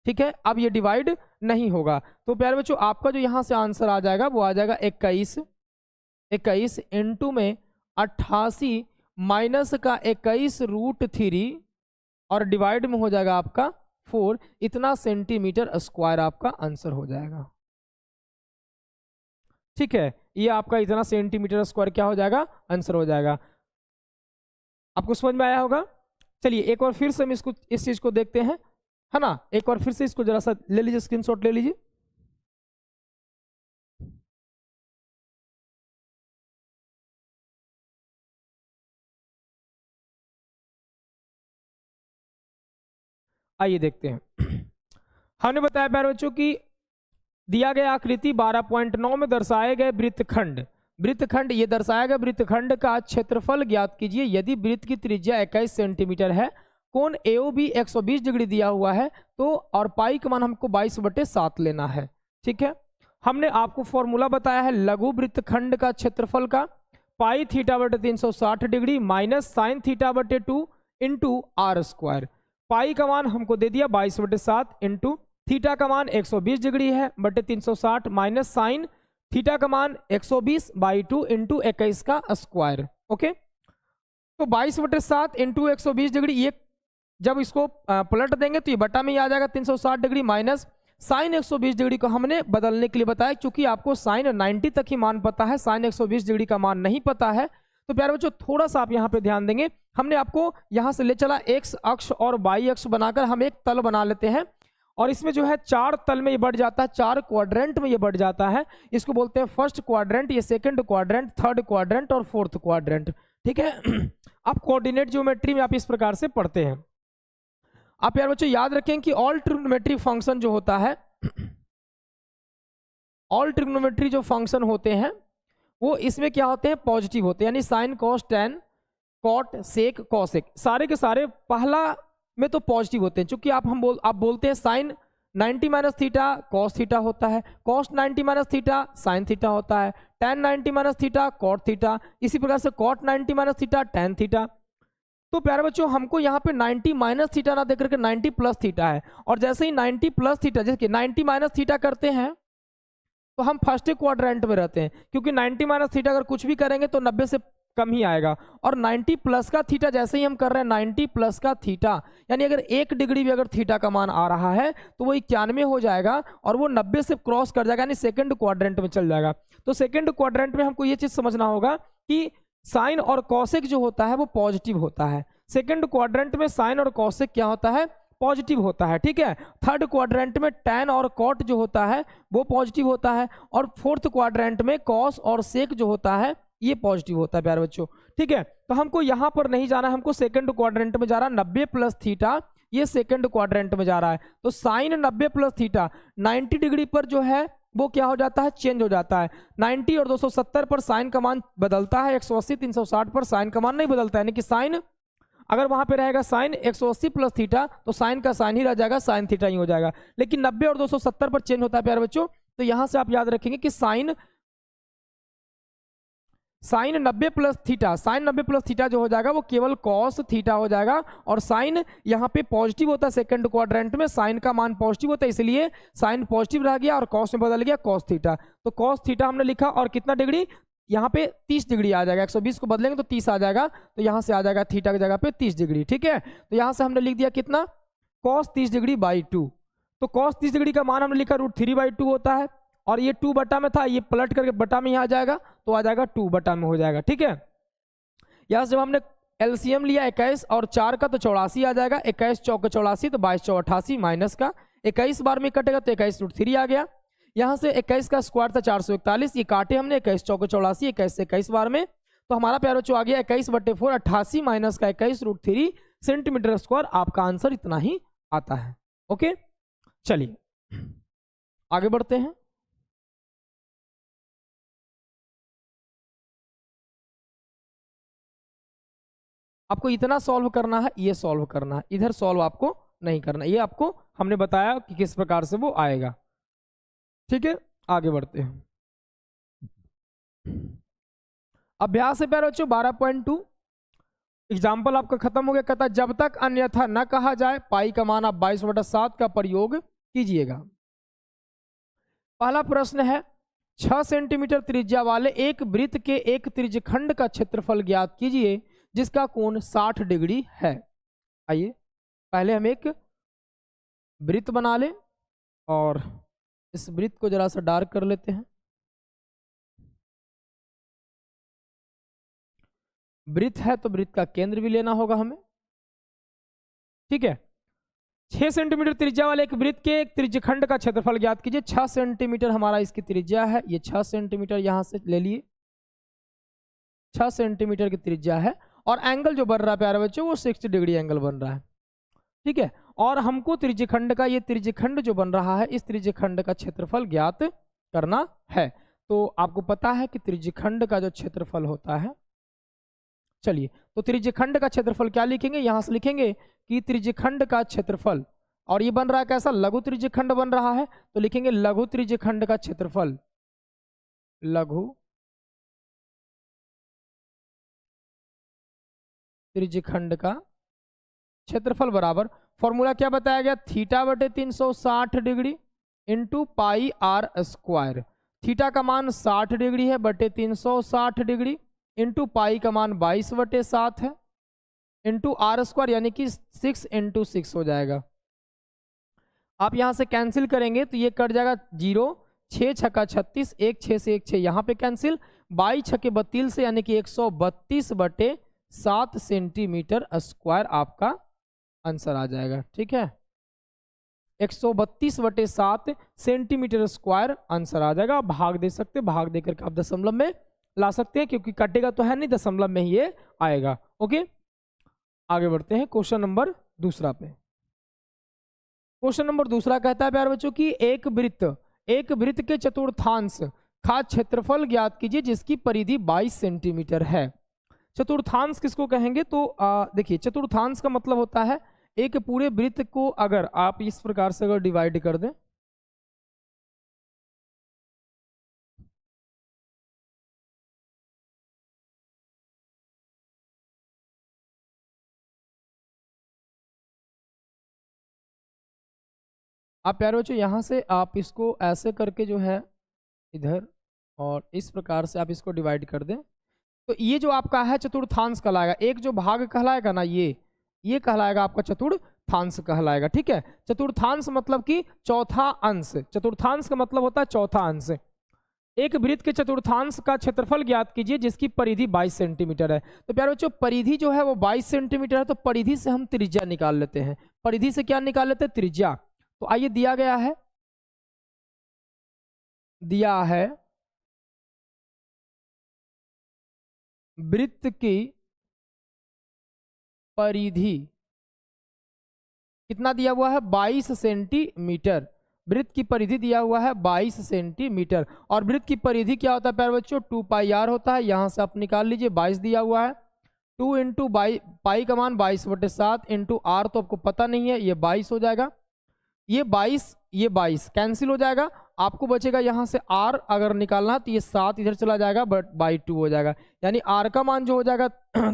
ठीक है, अब ये डिवाइड नहीं होगा, तो प्यारे बच्चों आपका जो यहाँ से आंसर आ जाएगा वो आ जाएगा 21 इंटू में 88 माइनस का 21√3 और डिवाइड में हो जाएगा आपका 4, इतना सेंटीमीटर स्क्वायर आपका आंसर हो जाएगा। ठीक है, ये आपका इतना सेंटीमीटर स्क्वायर क्या हो जाएगा? आंसर हो जाएगा। आपको समझ में आया होगा? चलिए एक बार फिर से हम इस चीज को देखते हैं, है ना। एक बार फिर से इसको जरा सा ले लीजिए, स्क्रीनशॉट ले लीजिए। आइए देखते हैं। हमने बताया प्यारे बच्चों कि दिया गया आकृति 12.9 में दर्शाए गए वृत्तखंड ये दर्शाया गया वृत्तखंड का क्षेत्रफल ज्ञात कीजिए। यदि वृत्त की त्रिज्या 21 सेंटीमीटर है, कोण AOB 120 डिग्री दिया हुआ है, तो और पाई का मान हमको 22/7 लेना है। ठीक है, हमने आपको फॉर्मूला बताया है लघु वृत्तखंड का क्षेत्रफल का, पाई थीटा बटे 360 डिग्री माइनस साइन थीटा बटे 2 इंटू आर स्क्वायर। पाई का मान हमको दे दिया 22/7 इंटू थीटा का मान 120 डिग्री है बटे 360 माइनस साइन थीटा का मान 120/2 इंटू 21 का स्क्वायर। ओके, तो 22/7 इंटू 120 डिग्री, ये जब इसको पलट देंगे तो ये बटा में ही आ जाएगा 360 डिग्री माइनस साइन 120 डिग्री को हमने बदलने के लिए बताया, क्योंकि आपको साइन 90 तक ही मान पता है, साइन 120 डिग्री का मान नहीं पता है। तो प्यारे बच्चों थोड़ा सा आप यहाँ पे ध्यान देंगे, हमने आपको यहाँ से ले चला एक्स अक्ष और वाई अक्ष बनाकर हम एक तल बना लेते हैं, और इसमें जो है 4 तल में ये बढ़ जाता है, 4 क्वाड्रेंट में ये बढ़ जाता है। इसको बोलते हैं फर्स्ट क्वाड्रेंट, ये सेकंड क्वाड्रेंट, थर्ड क्वाड्रेंट और फोर्थ क्वाड्रेंट। ठीक है, आप कोऑर्डिनेट ज्योमेट्री में आप इस प्रकार से पढ़ते हैं। आप यार बच्चों याद रखें कि ऑल ट्रिग्नोमेट्री फंक्शन जो होता है, ऑल ट्रिग्नोमेट्री जो फंक्शन होते हैं वो इसमें क्या होते हैं, पॉजिटिव होते हैं, यानी sine cos tan cot sec cosec सारे के सारे पहला में तो पॉजिटिव होते हैं। चूंकि आप बोलते हैं sine 90 minus theta cos theta होता है, cos 90 minus theta sine theta होता है, tan 90 minus theta cot theta, इसी प्रकार से cot 90 minus theta tan theta. तो प्यारे बच्चों हमको यहाँ पे 90 माइनस थीटा ना देकर के 90 प्लस थीटा है, और जैसे ही 90 प्लस थीटा, जैसे कि 90 माइनस थीटा करते हैं तो हम फर्स्ट क्वाड्रेंट में रहते हैं, क्योंकि 90 माइनस थीटा अगर कुछ भी करेंगे तो 90 से कम ही आएगा, और 90 प्लस का थीटा जैसे ही हम कर रहे हैं 90 प्लस का थीटा, यानी अगर 1 डिग्री भी अगर थीटा का मान आ रहा है तो वो 91 हो जाएगा और वो 90 से क्रॉस कर जाएगा, यानी सेकंड क्वाड्रेंट में चल जाएगा। तो सेकंड क्वाड्रेंट में हमको ये चीज समझना होगा कि साइन और कॉसेक जो होता है वो पॉजिटिव होता है। सेकंड क्वाड्रेंट में साइन और कॉसेक क्या होता है, पॉजिटिव होता है। ठीक है, थर्ड क्वाड्रेंट में टैन और कॉट जो होता है वो पॉजिटिव होता है, और फोर्थ क्वाड्रेंट में कॉस और सेक जो होता है ये पॉजिटिव होता है प्यारे बच्चों। ठीक है, तो हमको यहां पर नहीं जाना, हमको सेकंड क्वाड्रेंट में जा रहा है, 90 प्लस थीटा ये सेकंड क्वाड्रेंट में जा रहा है। तो साइन 90 प्लस थीटा 90 डिग्री पर जो है वो क्या हो जाता है, चेंज हो जाता है। 90 और 270 पर साइन का मान बदलता है, 180 360 पर साइन का मान नहीं बदलता है, यानी कि साइन अगर वहां पे रहेगा साइन 180 प्लस थीटा तो साइन का साइन ही रह जाएगा, साइन थीटा ही हो जाएगा। लेकिन 90 और 270 पर चेंज होता है प्यारे बच्चों, तो यहां से आप याद रखेंगे कि sine 90 plus theta, sine 90 plus theta जो हो जाएगा वो केवल कॉस थीटा हो जाएगा, और साइन यहाँ पे पॉजिटिव होता है, सेकंड क्वाड्रेंट में साइन का मान पॉजिटिव होता है, इसलिए साइन पॉजिटिव रह गया और कॉस में बदल गया कॉस थीटा। तो कॉस थीटा हमने लिखा, और कितना डिग्री यहाँ पे 30 डिग्री आ जाएगा, 120 को बदलेंगे तो 30 आ जाएगा, तो यहाँ से आ जाएगा थीटा की जगह पे 30 डिग्री। ठीक है, तो यहाँ से हमने लिख दिया कितना, कॉस 30 डिग्री बाई 2। तो कॉस 30 डिग्री का मान हमने लिखा √3/2 होता है, और ये 2 बटा में था, ये पलट करके बटा में ही आ जाएगा, तो आ जाएगा 2 बटा में हो जाएगा। ठीक है, यहाँ से जब हमने एलसीएम लिया 21 और 4 का तो 84 आ जाएगा, 21 चौक 84 तो 22 चौक 88 माइनस का 21 बार में कटेगा तो 21√3 आ गया। यहाँ से 21 का स्क्वायर था 441, ये काटे हमने 21 चौक 84, 21 से 21 बार में, तो हमारा प्यारा बच्चों आ गया 21/4 88 माइनस का 21√3 सेंटीमीटर स्क्वायर। आपका आंसर इतना ही आता है। ओके, चलिए आगे बढ़ते हैं। आपको इतना सॉल्व करना है, ये सॉल्व करना है, इधर सॉल्व आपको नहीं करना, ये आपको हमने बताया कि किस प्रकार से वो आएगा। ठीक है, आगे बढ़ते हैं। अभ्यास है प्यारे बच्चों 12.2, एग्जाम्पल आपका खत्म हो गया। कहता है जब तक अन्यथा न कहा जाए पाई का मान आप 22/7 का प्रयोग कीजिएगा। पहला प्रश्न है 6 सेंटीमीटर त्रिज्या वाले एक वृत्त के एक त्रिज्यखंड का क्षेत्रफल ज्ञात कीजिए जिसका कोण 60 डिग्री है। आइए पहले हम एक वृत्त बना लें और इस वृत्त को जरा सा डार्क कर लेते हैं। वृत्त है तो वृत्त का केंद्र भी लेना होगा हमें। ठीक है, 6 सेंटीमीटर त्रिज्या वाले एक वृत्त के एक त्रिज्यखंड का क्षेत्रफल ज्ञात कीजिए। 6 सेंटीमीटर हमारा इसकी त्रिज्या है, ये 6 सेंटीमीटर यहां से ले लिए, 6 सेंटीमीटर की त्रिज्या है, और एंगल जो बन रहा है प्यारे बच्चों वो 60 डिग्री एंगल बन रहा है। ठीक है, और हमको त्रिज्यखंड का, ये त्रिज्यखंड जो बन रहा है इस त्रिज्यखंड का क्षेत्रफल ज्ञात करना है। तो आपको पता है कि त्रिज्यखंड का जो क्षेत्रफल होता है, चलिए तो त्रिज्यखंड का क्षेत्रफल क्या लिखेंगे, यहां से लिखेंगे कि त्रिज्यखंड का क्षेत्रफल, और ये बन रहा है कैसा, लघु त्रिज्यखंड बन रहा है, तो लिखेंगे लघु त्रिज्यखंड का क्षेत्रफल, लघु त्रिज्यखंड का क्षेत्रफल बराबर, फॉर्मूला क्या बताया गया, थीटा बटे 360 degree into pi r square. Theta का मान 60 डिग्री है बटे 360 डिग्री इंटू पाई का मान 22 बटे 7 है इंटू आर स्क्वायर, यानी कि 6 इंटू 6 हो जाएगा। आप यहां से कैंसिल करेंगे तो ये कट जाएगा 0, 6 छक्का 36, 1 6 से 1 6 यहाँ पे कैंसिल, 22 छक्के 32 से, यानी कि 132 बटे 7 सेंटीमीटर स्क्वायर आपका आंसर आ जाएगा। ठीक है, 132 बटे 7 सेंटीमीटर स्क्वायर आंसर आ जाएगा। आप भाग दे सकते हैं, भाग देकर के आप दशमलव में ला सकते हैं, क्योंकि कटेगा तो है नहीं, दशमलव में ही ये आएगा। ओके, आगे बढ़ते हैं क्वेश्चन नंबर दूसरा पे। क्वेश्चन नंबर दूसरा कहता है प्यारे बच्चों कि एक वृत्त के चतुर्थांश का क्षेत्रफल ज्ञात कीजिए जिसकी परिधि 22 सेंटीमीटर है। चतुर्थांश किसको कहेंगे, तो देखिए चतुर्थांश का मतलब होता है एक पूरे वृत्त को अगर आप इस प्रकार से अगर डिवाइड कर दें, आप प्यारे बच्चों यहाँ से आप इसको ऐसे करके जो है इधर और इस प्रकार से आप इसको डिवाइड कर दें, तो ये जो आपका है चतुर्थांश कहलाएगा। एक जो भाग कहलाएगा ना, ये कहलाएगा आपका चतुर्थांश कहलाएगा। ठीक है, चतुर्थांश मतलब कि चौथा अंश, चतुर्थांश का मतलब होता है चौथा अंश। एक वृत्त के चतुर्थांश का क्षेत्रफल ज्ञात कीजिए जिसकी परिधि 22 सेंटीमीटर है। तो प्यारे बच्चों परिधि जो है वो 22 सेंटीमीटर है, तो परिधि से हम त्रिज्या निकाल लेते हैं। परिधि से क्या निकाल लेते हैं, त्रिज्या। तो आइए दिया गया है, दिया है वृत्त की परिधि कितना दिया हुआ है, 22 सेंटीमीटर। वृत्त की परिधि दिया हुआ है 22 सेंटीमीटर, और वृत्त की परिधि क्या होता है प्यारे बच्चों, 2 पाई आर होता है। यहां से आप निकाल लीजिए, 22 दिया हुआ है, 2 इंटू पाई का मान 22 बटे 7 इंटू आर तो आपको पता नहीं है, ये 22 हो जाएगा। ये 22 कैंसिल हो जाएगा, आपको बचेगा यहाँ से आर अगर निकालना तो ये 7 इधर चला जाएगा, बट बाई 2 हो जाएगा, यानी आर का मान जो हो जाएगा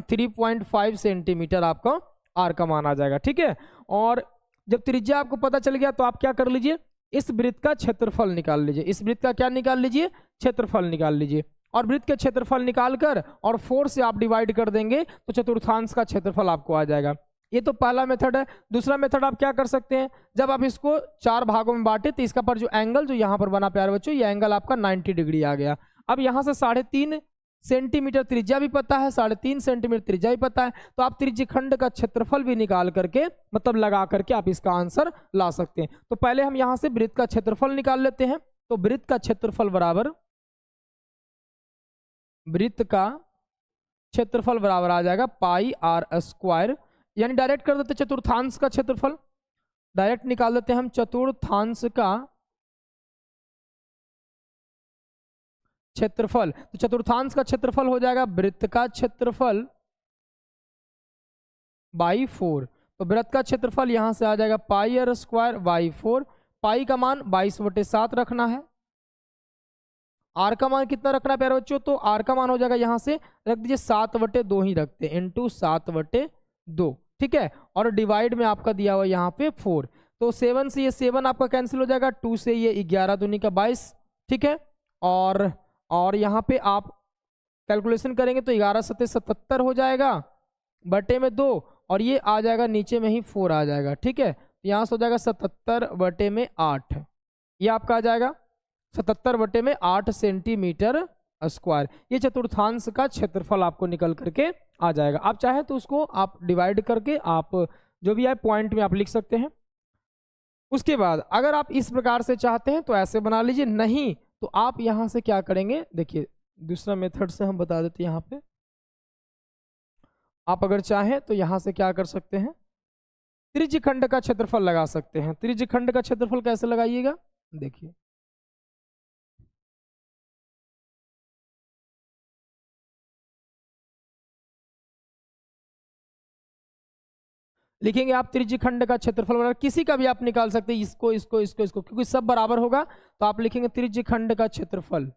3.5 सेंटीमीटर आपका आर का मान आ जाएगा। ठीक है, और जब त्रिज्या आपको पता चल गया तो आप क्या कर लीजिए, इस वृत्त का क्षेत्रफल निकाल लीजिए। इस वृत्त का क्या निकाल लीजिए, क्षेत्रफल निकाल लीजिए, और वृत्त के क्षेत्रफल निकालकर और 4 से आप डिवाइड कर देंगे तो चतुर्थांश का क्षेत्रफल आपको आ जाएगा। ये तो पहला मेथड है। दूसरा मेथड आप क्या कर सकते हैं, जब आप इसको 4 भागों में बांटे तो इसका पर जो एंगल जो यहाँ पर बना प्यारे बच्चों, ये एंगल आपका 90 डिग्री आ गया। अब यहाँ से 3.5 सेंटीमीटर त्रिज्या भी पता है, 3.5 सेंटीमीटर त्रिज्या भी पता है, तो आप त्रिज्यखंड का क्षेत्रफल भी निकाल करके मतलब लगा करके आप इसका आंसर ला सकते हैं। तो पहले हम यहाँ से वृत्त का क्षेत्रफल निकाल लेते हैं। तो वृत्त का क्षेत्रफल बराबर, वृत्त का क्षेत्रफल बराबर आ जाएगा पाई आर स्क्वायर, यानी डायरेक्ट कर देते चतुर्थांश का क्षेत्रफल, डायरेक्ट निकाल देते हैं हम चतुर्थांश का क्षेत्रफल। तो चतुर्थांश का क्षेत्रफल हो जाएगा वृत्त का क्षेत्रफल बाई 4। तो वृत्त का क्षेत्रफल यहां से आ जाएगा पाई आर स्क्वायर बाई 4। पाई का मान 22 बटे 7 रखना है, आर का मान कितना रखना है प्यारे बच्चों, तो आर का मान हो जाएगा यहां से रख दीजिए 7 बटे 2 ही रखते हैं, इंटू 7 बटे 2। ठीक है, और डिवाइड में आपका दिया हुआ यहाँ पे 4, तो 7 से ये 7 आपका कैंसिल हो जाएगा, 2 से ये 11 दूनी का 22। ठीक है, और यहाँ पे आप कैलकुलेशन करेंगे तो 11 सत्ते 77 हो जाएगा बटे में 2, और ये आ जाएगा नीचे में ही 4 आ जाएगा। ठीक है, यहाँ से हो जाएगा 77 बटे में 8, ये आपका आ जाएगा 77 बटे में 8 सेंटीमीटर स्क्वायर। ये चतुर्थांश का क्षेत्रफल आपको निकल करके आ जाएगा। आप चाहे तो उसको आप डिवाइड करके आप जो भी है पॉइंट में आप लिख सकते हैं। उसके बाद अगर आप इस प्रकार से चाहते हैं तो ऐसे बना लीजिए, नहीं तो आप यहां से क्या करेंगे, देखिए दूसरा मेथड से हम बता देते हैं। यहाँ पे आप अगर चाहें तो यहां से क्या कर सकते हैं, त्रिज्यखंड का क्षेत्रफल लगा सकते हैं। त्रिज्यखंड का क्षेत्रफल कैसे लगाइएगा, देखिए लिखेंगे आप त्रिज्यखंड का क्षेत्रफल बराबर, किसी का भी आप निकाल सकते हैं, इसको इसको इसको इसको, क्योंकि सब बराबर होगा तो आप लिखेंगे त्रिज्यखंड का क्षेत्रफल।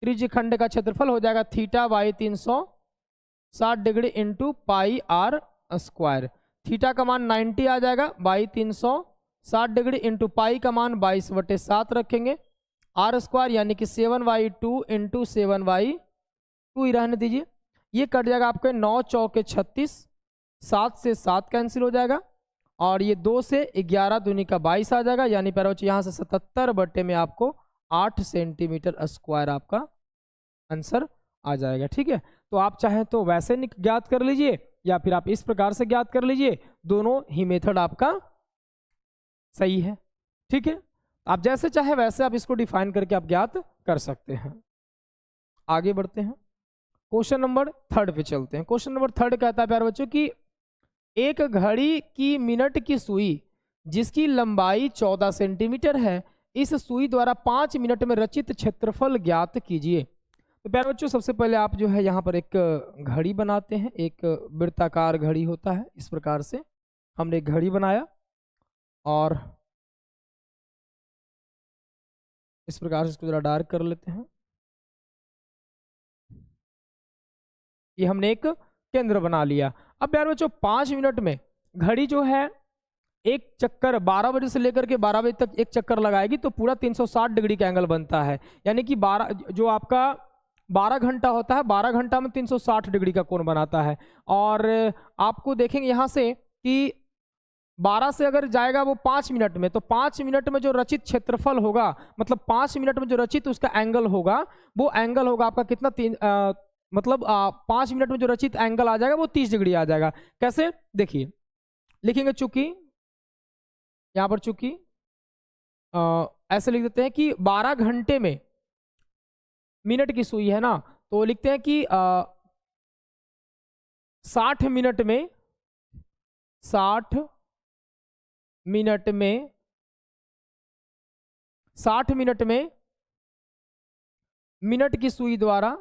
त्रिज्यखंड का क्षेत्रफल हो जाएगा theta by 360 degree into pi r square. Theta का मान 90 आ जाएगा, बाई 360 डिग्री इंटू पाई का मान 22/7 रखेंगे, आर स्क्वायर यानी कि 7/2 इंटू 7/2 ही रहने दीजिए। ये कट जाएगा आपके 9 चौके 36, 7 से 7 कैंसिल हो जाएगा, और ये 2 से 11 दूनी का 22 आ जाएगा, यानी पैरा बच्चों यहाँ से 77 बटे में आपको 8 सेंटीमीटर स्क्वायर आपका आंसर आ जाएगा। ठीक है, तो आप चाहें तो वैसे ज्ञात कर लीजिए या फिर आप इस प्रकार से ज्ञात कर लीजिए, दोनों ही मेथड आपका सही है। ठीक है, आप जैसे चाहे वैसे आप इसको डिफाइन करके आप ज्ञात कर सकते हैं। आगे बढ़ते हैं, क्वेश्चन नंबर 3 पे चलते हैं। क्वेश्चन नंबर 3 कहता है प्यारे बच्चों कि एक घड़ी की मिनट की सुई जिसकी लंबाई 14 सेंटीमीटर है, इस सुई द्वारा 5 मिनट में रचित क्षेत्रफल ज्ञात कीजिए। तो प्यारे बच्चों सबसे पहले आप जो है यहाँ पर एक घड़ी बनाते हैं, एक वृत्ताकार घड़ी होता है, इस प्रकार से हमने एक घड़ी बनाया और इस प्रकार से इसको जरा डार्क कर लेते हैं। ये हमने एक केंद्र बना लिया। अब प्यारे बच्चों 5 मिनट में घड़ी जो है एक चक्कर 12 बजे से लेकर के 12 बजे तक एक चक्कर लगाएगी तो पूरा 360 डिग्री का एंगल बनता है, यानी कि 12 जो आपका 12 घंटा होता है, 12 घंटा में 360 डिग्री का कोण बनाता है। और आपको देखेंगे यहाँ से कि 12 से अगर जाएगा वो 5 मिनट में, तो 5 मिनट में जो रचित क्षेत्रफल होगा, मतलब 5 मिनट में जो रचित उसका एंगल होगा, वो एंगल होगा आपका कितना 5 मिनट में जो रचित एंगल आ जाएगा वो 30 डिग्री आ जाएगा। कैसे देखिए, लिखेंगे चूंकि यहां पर चूंकि ऐसे लिख देते हैं कि 12 घंटे में मिनट की सुई है ना, तो लिखते हैं कि 60 मिनट में 60 मिनट में 60 मिनट में मिनट की सुई द्वारा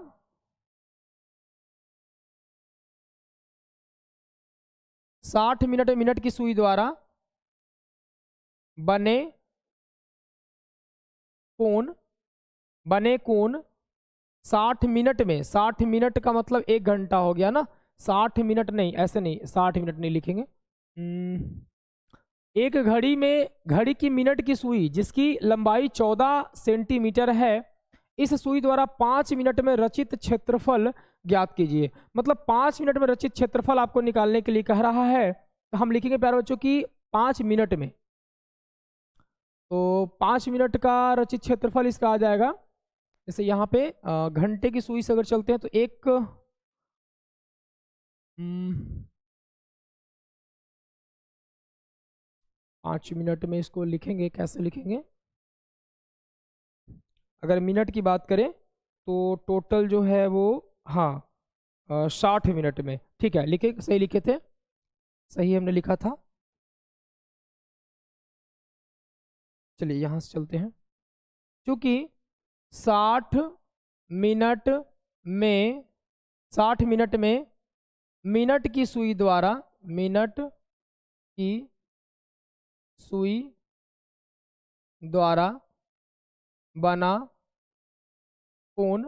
60 मिनट की सुई द्वारा बने कोण 60 मिनट में, 60 मिनट का मतलब 1 घंटा हो गया ना, 60 मिनट नहीं, ऐसे नहीं, 60 मिनट नहीं लिखेंगे। एक घड़ी की मिनट की सुई जिसकी लंबाई 14 सेंटीमीटर है, इस सुई द्वारा 5 मिनट में रचित क्षेत्रफल ज्ञात कीजिए। मतलब 5 मिनट में रचित क्षेत्रफल आपको निकालने के लिए कह रहा है, तो हम लिखेंगे प्यारे बच्चों की 5 मिनट में, तो 5 मिनट का रचित क्षेत्रफल इसका आ जाएगा, जैसे यहाँ पे घंटे की सुई से अगर चलते हैं तो 5 मिनट में इसको लिखेंगे, कैसे लिखेंगे, अगर मिनट की बात करें तो टोटल जो है वो 60 मिनट में। ठीक है, लिखे सही लिखे थे, सही हमने लिखा था। चलिए यहाँ से चलते हैं, क्योंकि 60 मिनट में मिनट की सुई द्वारा बना कोण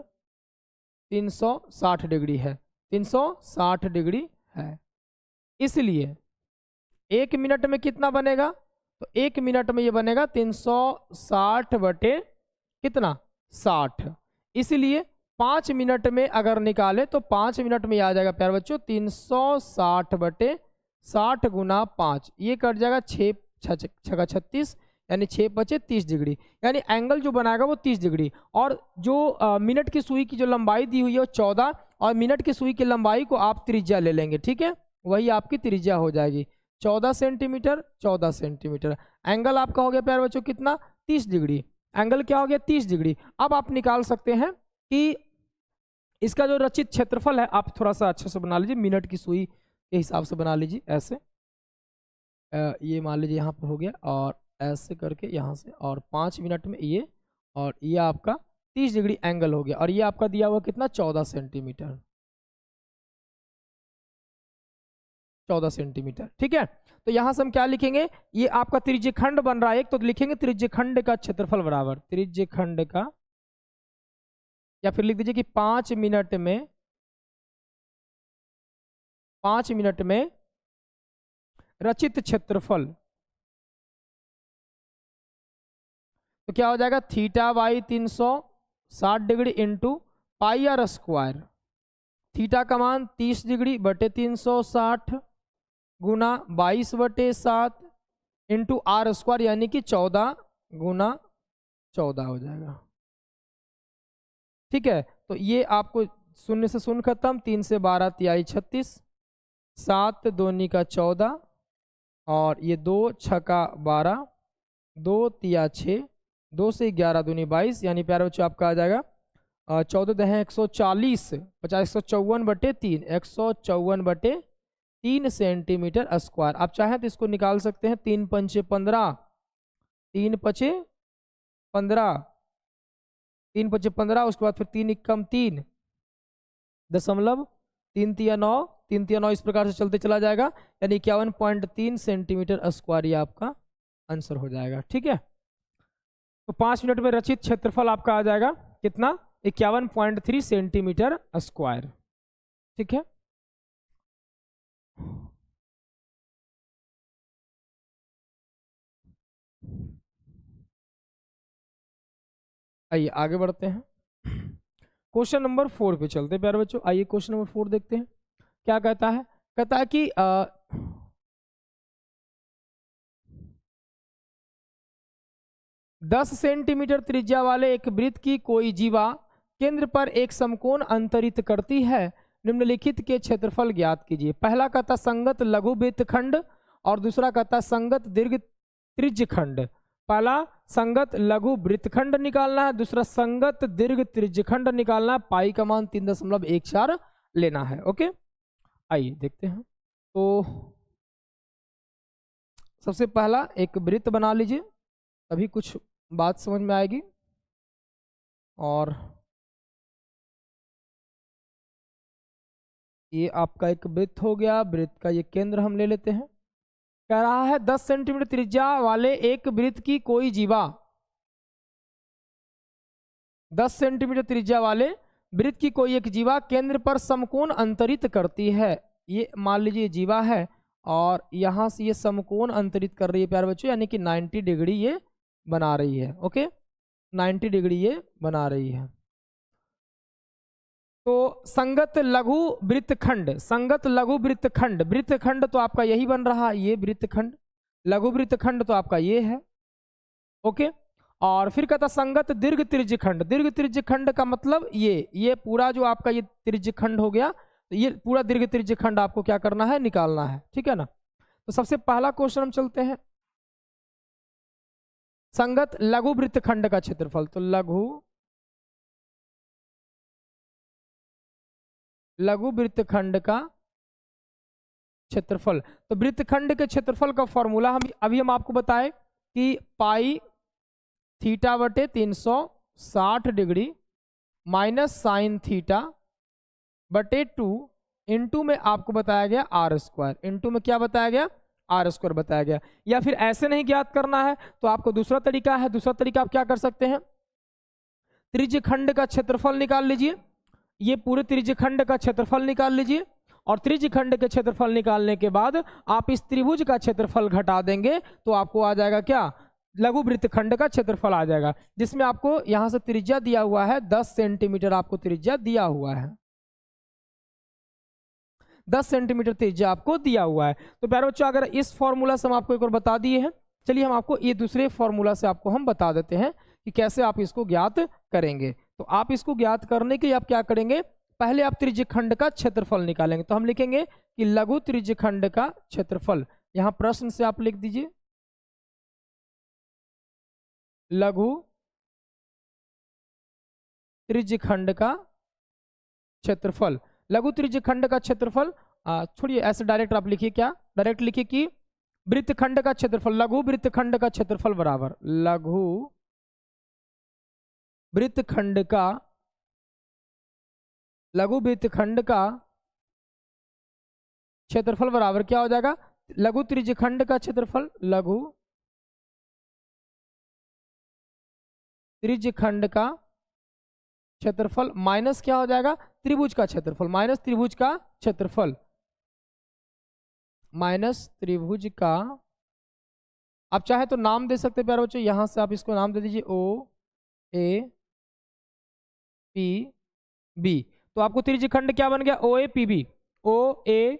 360 डिग्री है, 360 डिग्री है। इसलिए 1 मिनट में कितना बनेगा, तो 1 मिनट में ये बनेगा 360 बटे कितना 60। इसलिए 5 मिनट में अगर निकाले तो 5 मिनट में आ जाएगा प्यारे बच्चों 360 बटे 60 गुना 5, ये कट जाएगा 6 छका 36, यानी 6 बचे 30 डिग्री, यानी एंगल जो बनाएगा वो 30 डिग्री। और जो मिनट की सुई की जो लंबाई दी हुई है वो 14, और मिनट की सुई की लंबाई को आप त्रिज्या ले लेंगे। ठीक है, वही आपकी त्रिज्या हो जाएगी 14 सेंटीमीटर 14 सेंटीमीटर। एंगल आपका हो गया प्यारे बच्चों कितना 30 डिग्री, एंगल क्या हो गया 30 डिग्री। अब आप निकाल सकते हैं कि इसका जो रचित क्षेत्रफल है, आप थोड़ा सा अच्छे से बना लीजिए, मिनट की सुई के हिसाब से बना लीजिए, ऐसे ये मान लीजिए यहाँ पर हो गया, और ऐसे करके यहाँ से, और 5 मिनट में ये, और ये आपका 30 डिग्री एंगल हो गया, और ये आपका दिया हुआ कितना 14 सेंटीमीटर। 14 सेंटीमीटर। ठीक है, तो यहां से हम क्या लिखेंगे, ये आपका त्रिज्यखंड बन रहा है एक, तो लिखेंगे त्रिज्यखंड का क्षेत्रफल बराबर त्रिज्यखंड का, या फिर लिख दीजिए कि 5 मिनट में 5 मिनट में रचित क्षेत्रफल। तो क्या हो जाएगा, theta by 360 degree into pi r square. Theta का मान 30 डिग्री बटे 360 गुना 22/7 इंटू आर स्क्वायर, यानी कि 14 गुना 14 हो जाएगा। ठीक है, तो ये आपको शून्य से शून्य खत्म, 3 से 12 तिहाई 36, 7 दूनी का 14, और ये 2 छका 12, 2 तिया 6, 2 से 11 दूनी 22, यानी प्यारे बच्चों आपका आ जाएगा 14 दहें 140, 50 154/3, 154/3 सेंटीमीटर स्क्वायर। आप चाहें तो इसको निकाल सकते हैं, 3 पंचे 15, 3 पचे 15, 3 पचे 15, उसके बाद फिर 3 एकम 3 दशमलव 3 तिया 9, 3 तिया 9, इस प्रकार से चलते चला जाएगा, यानी 51.3 सेंटीमीटर स्क्वायर, ये आपका आंसर हो जाएगा। ठीक है, तो 5 मिनट में रचित क्षेत्रफल आपका आ जाएगा कितना, 51.3 सेंटीमीटर स्क्वायर। ठीक है, आइए आगे बढ़ते हैं, क्वेश्चन नंबर 4 पे चलते हैं प्यारे बच्चों। आइए क्वेश्चन नंबर 4 देखते हैं क्या कहता है। कहता है कि 10 सेंटीमीटर त्रिज्या वाले एक वृत्त की कोई जीवा केंद्र पर एक समकोण अंतरित करती है, निम्नलिखित के क्षेत्रफल ज्ञात कीजिए। पहला कहता संगत लघु वृत्तखंड और दूसरा कहता संगत दीर्घ त्रिज्यखंड। पहला संगत लघु वृत्तखंड निकालना है, दूसरा संगत दीर्घ त्रिज्यखंड निकालना है, पाई का मान 3.14 लेना है। ओके, आइए देखते हैं। तो सबसे पहला एक वृत्त बना लीजिए, तभी कुछ बात समझ में आएगी। और ये आपका एक वृत्त हो गया, वृत्त का ये केंद्र हम ले लेते हैं। कह रहा है 10 सेंटीमीटर त्रिज्या वाले एक वृत्त की कोई जीवा, 10 सेंटीमीटर त्रिज्या वाले वृत्त की कोई एक जीवा केंद्र पर समकोण अंतरित करती है। ये मान लीजिए जीवा है, और यहां से ये समकोण अंतरित कर रही है प्यारे बच्चों, यानी कि 90 डिग्री ये बना रही है। ओके, 90 डिग्री ये बना रही है। तो संगत लघु वृत्तखंड, संगत लघु वृत्तखंड, वृत्तखंड तो आपका यही बन रहा है, ये वृत्तखंड, लघु वृत्तखंड तो आपका ये है। ओके, और फिर कहता संगत दीर्घ त्रिज्यखंड, दीर्घ त्रिज्यखंड का मतलब ये पूरा जो आपका ये त्रिज्यखंड हो गया, तो ये पूरा दीर्घ त्रिज्यखंड आपको क्या करना है, निकालना है। ठीक है ना, तो सबसे पहला क्वेश्चन हम चलते हैं, संगत लघु वृत्तखंड का क्षेत्रफल। तो लघु वृत्तखंड का क्षेत्रफल, तो वृत्तखंड के क्षेत्रफल का फॉर्मूला हम आपको बताए कि पाई थीटा बटे 360 डिग्री माइनस साइन थीटा बटे 2 इंटू में आपको बताया गया आर स्क्वायर, इंटू में क्या बताया गया, आर स्क्वायर बताया गया। या फिर ऐसे नहीं ज्ञात करना है तो आपको दूसरा तरीका है, दूसरा तरीका आप क्या कर सकते हैं, त्रिज्यखंड का क्षेत्रफल निकाल लीजिए, ये पूरे त्रिज्यखंड का क्षेत्रफल निकाल लीजिए, और त्रिज्यखंड के क्षेत्रफल निकालने के बाद आप इस त्रिभुज का क्षेत्रफल घटा देंगे, तो आपको आ जाएगा क्या, लघु वृत्तखंड का क्षेत्रफल आ जाएगा, जिसमें आपको यहां से त्रिज्या दिया हुआ है 10 सेंटीमीटर, आपको त्रिज्या दिया हुआ है 10 सेंटीमीटर त्रिज्या आपको दिया हुआ है। तो प्यारे बच्चों, अगर इस फॉर्मूला से हम आपको एक और बता दिए हैं, चलिए हम आपको ये दूसरे फॉर्मूला से आपको हम बता देते हैं कि कैसे आप इसको ज्ञात करेंगे। तो आप इसको ज्ञात करने के लिए आप क्या करेंगे, पहले आप त्रिज्यखंड का क्षेत्रफल निकालेंगे। तो हम लिखेंगे कि लघु त्रिज्यखंड का क्षेत्रफल, यहां प्रश्न से आप लिख दीजिए लघु त्रिज्यखंड का क्षेत्रफल। लघु त्रिज्यखंड का क्षेत्रफल छोड़िए, ऐसे डायरेक्ट आप लिखिए, क्या डायरेक्ट लिखिए कि वृत्तखंड का क्षेत्रफल, लघु वृत्तखंड का क्षेत्रफल बराबर लघु वृत्तखंड का, लघु वृत्तखंड का क्षेत्रफल बराबर क्या हो जाएगा, लघु त्रिज्यखंड का क्षेत्रफल, लघु त्रिज्यखंड का क्षेत्रफल माइनस क्या हो जाएगा, त्रिभुज का क्षेत्रफल, माइनस त्रिभुज का क्षेत्रफल, माइनस त्रिभुज का, आप चाहे तो नाम दे सकते हैं प्यारे बच्चों, यहां से आप इसको नाम दे दीजिए ओ ए पी बी। तो आपको त्रिज्यखंड क्या बन गया, O A P B, O A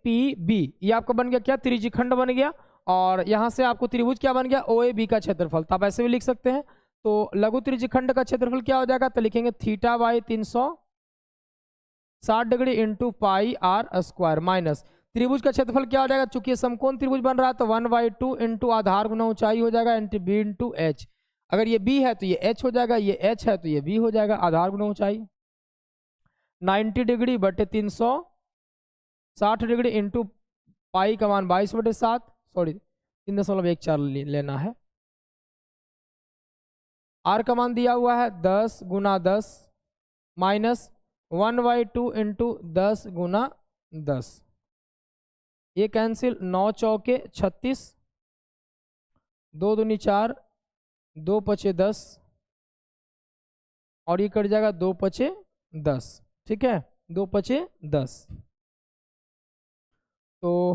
P B, ये आपका बन गया क्या, त्रिज्यखंड बन गया। और यहां से आपको त्रिभुज क्या बन गया, ओ ए बी का क्षेत्रफल, तो आप ऐसे भी लिख सकते हैं। तो लघु त्रिज्यखंड का क्षेत्रफल क्या हो जाएगा, तो लिखेंगे theta by 360 degree into pi r square, minus त्रिभुज का क्षेत्रफल क्या हो जाएगा, चूंकि समकोण त्रिभुज बन रहा है तो 1/2 इंटू आधार गुना ऊंचाई हो जाएगा, इंटू बी इंटू एच। अगर ये बी है तो ये एच हो जाएगा, ये एच है तो ये बी हो जाएगा, आधार गुना ऊंचाई 90 डिग्री बटे 360 डिग्री इंटू पाई का मान 22/7, सॉरी 3.14 लेना है। आर का मान दिया हुआ है 10 गुना 10 माइनस 1/2 इंटू 10 गुना 10, ये कैंसिल, 9 चौके 36, 2 दूनी 4, 2 पचे 10, और ये कट जाएगा 2 पचे 10, ठीक है, 2 पचे 10। तो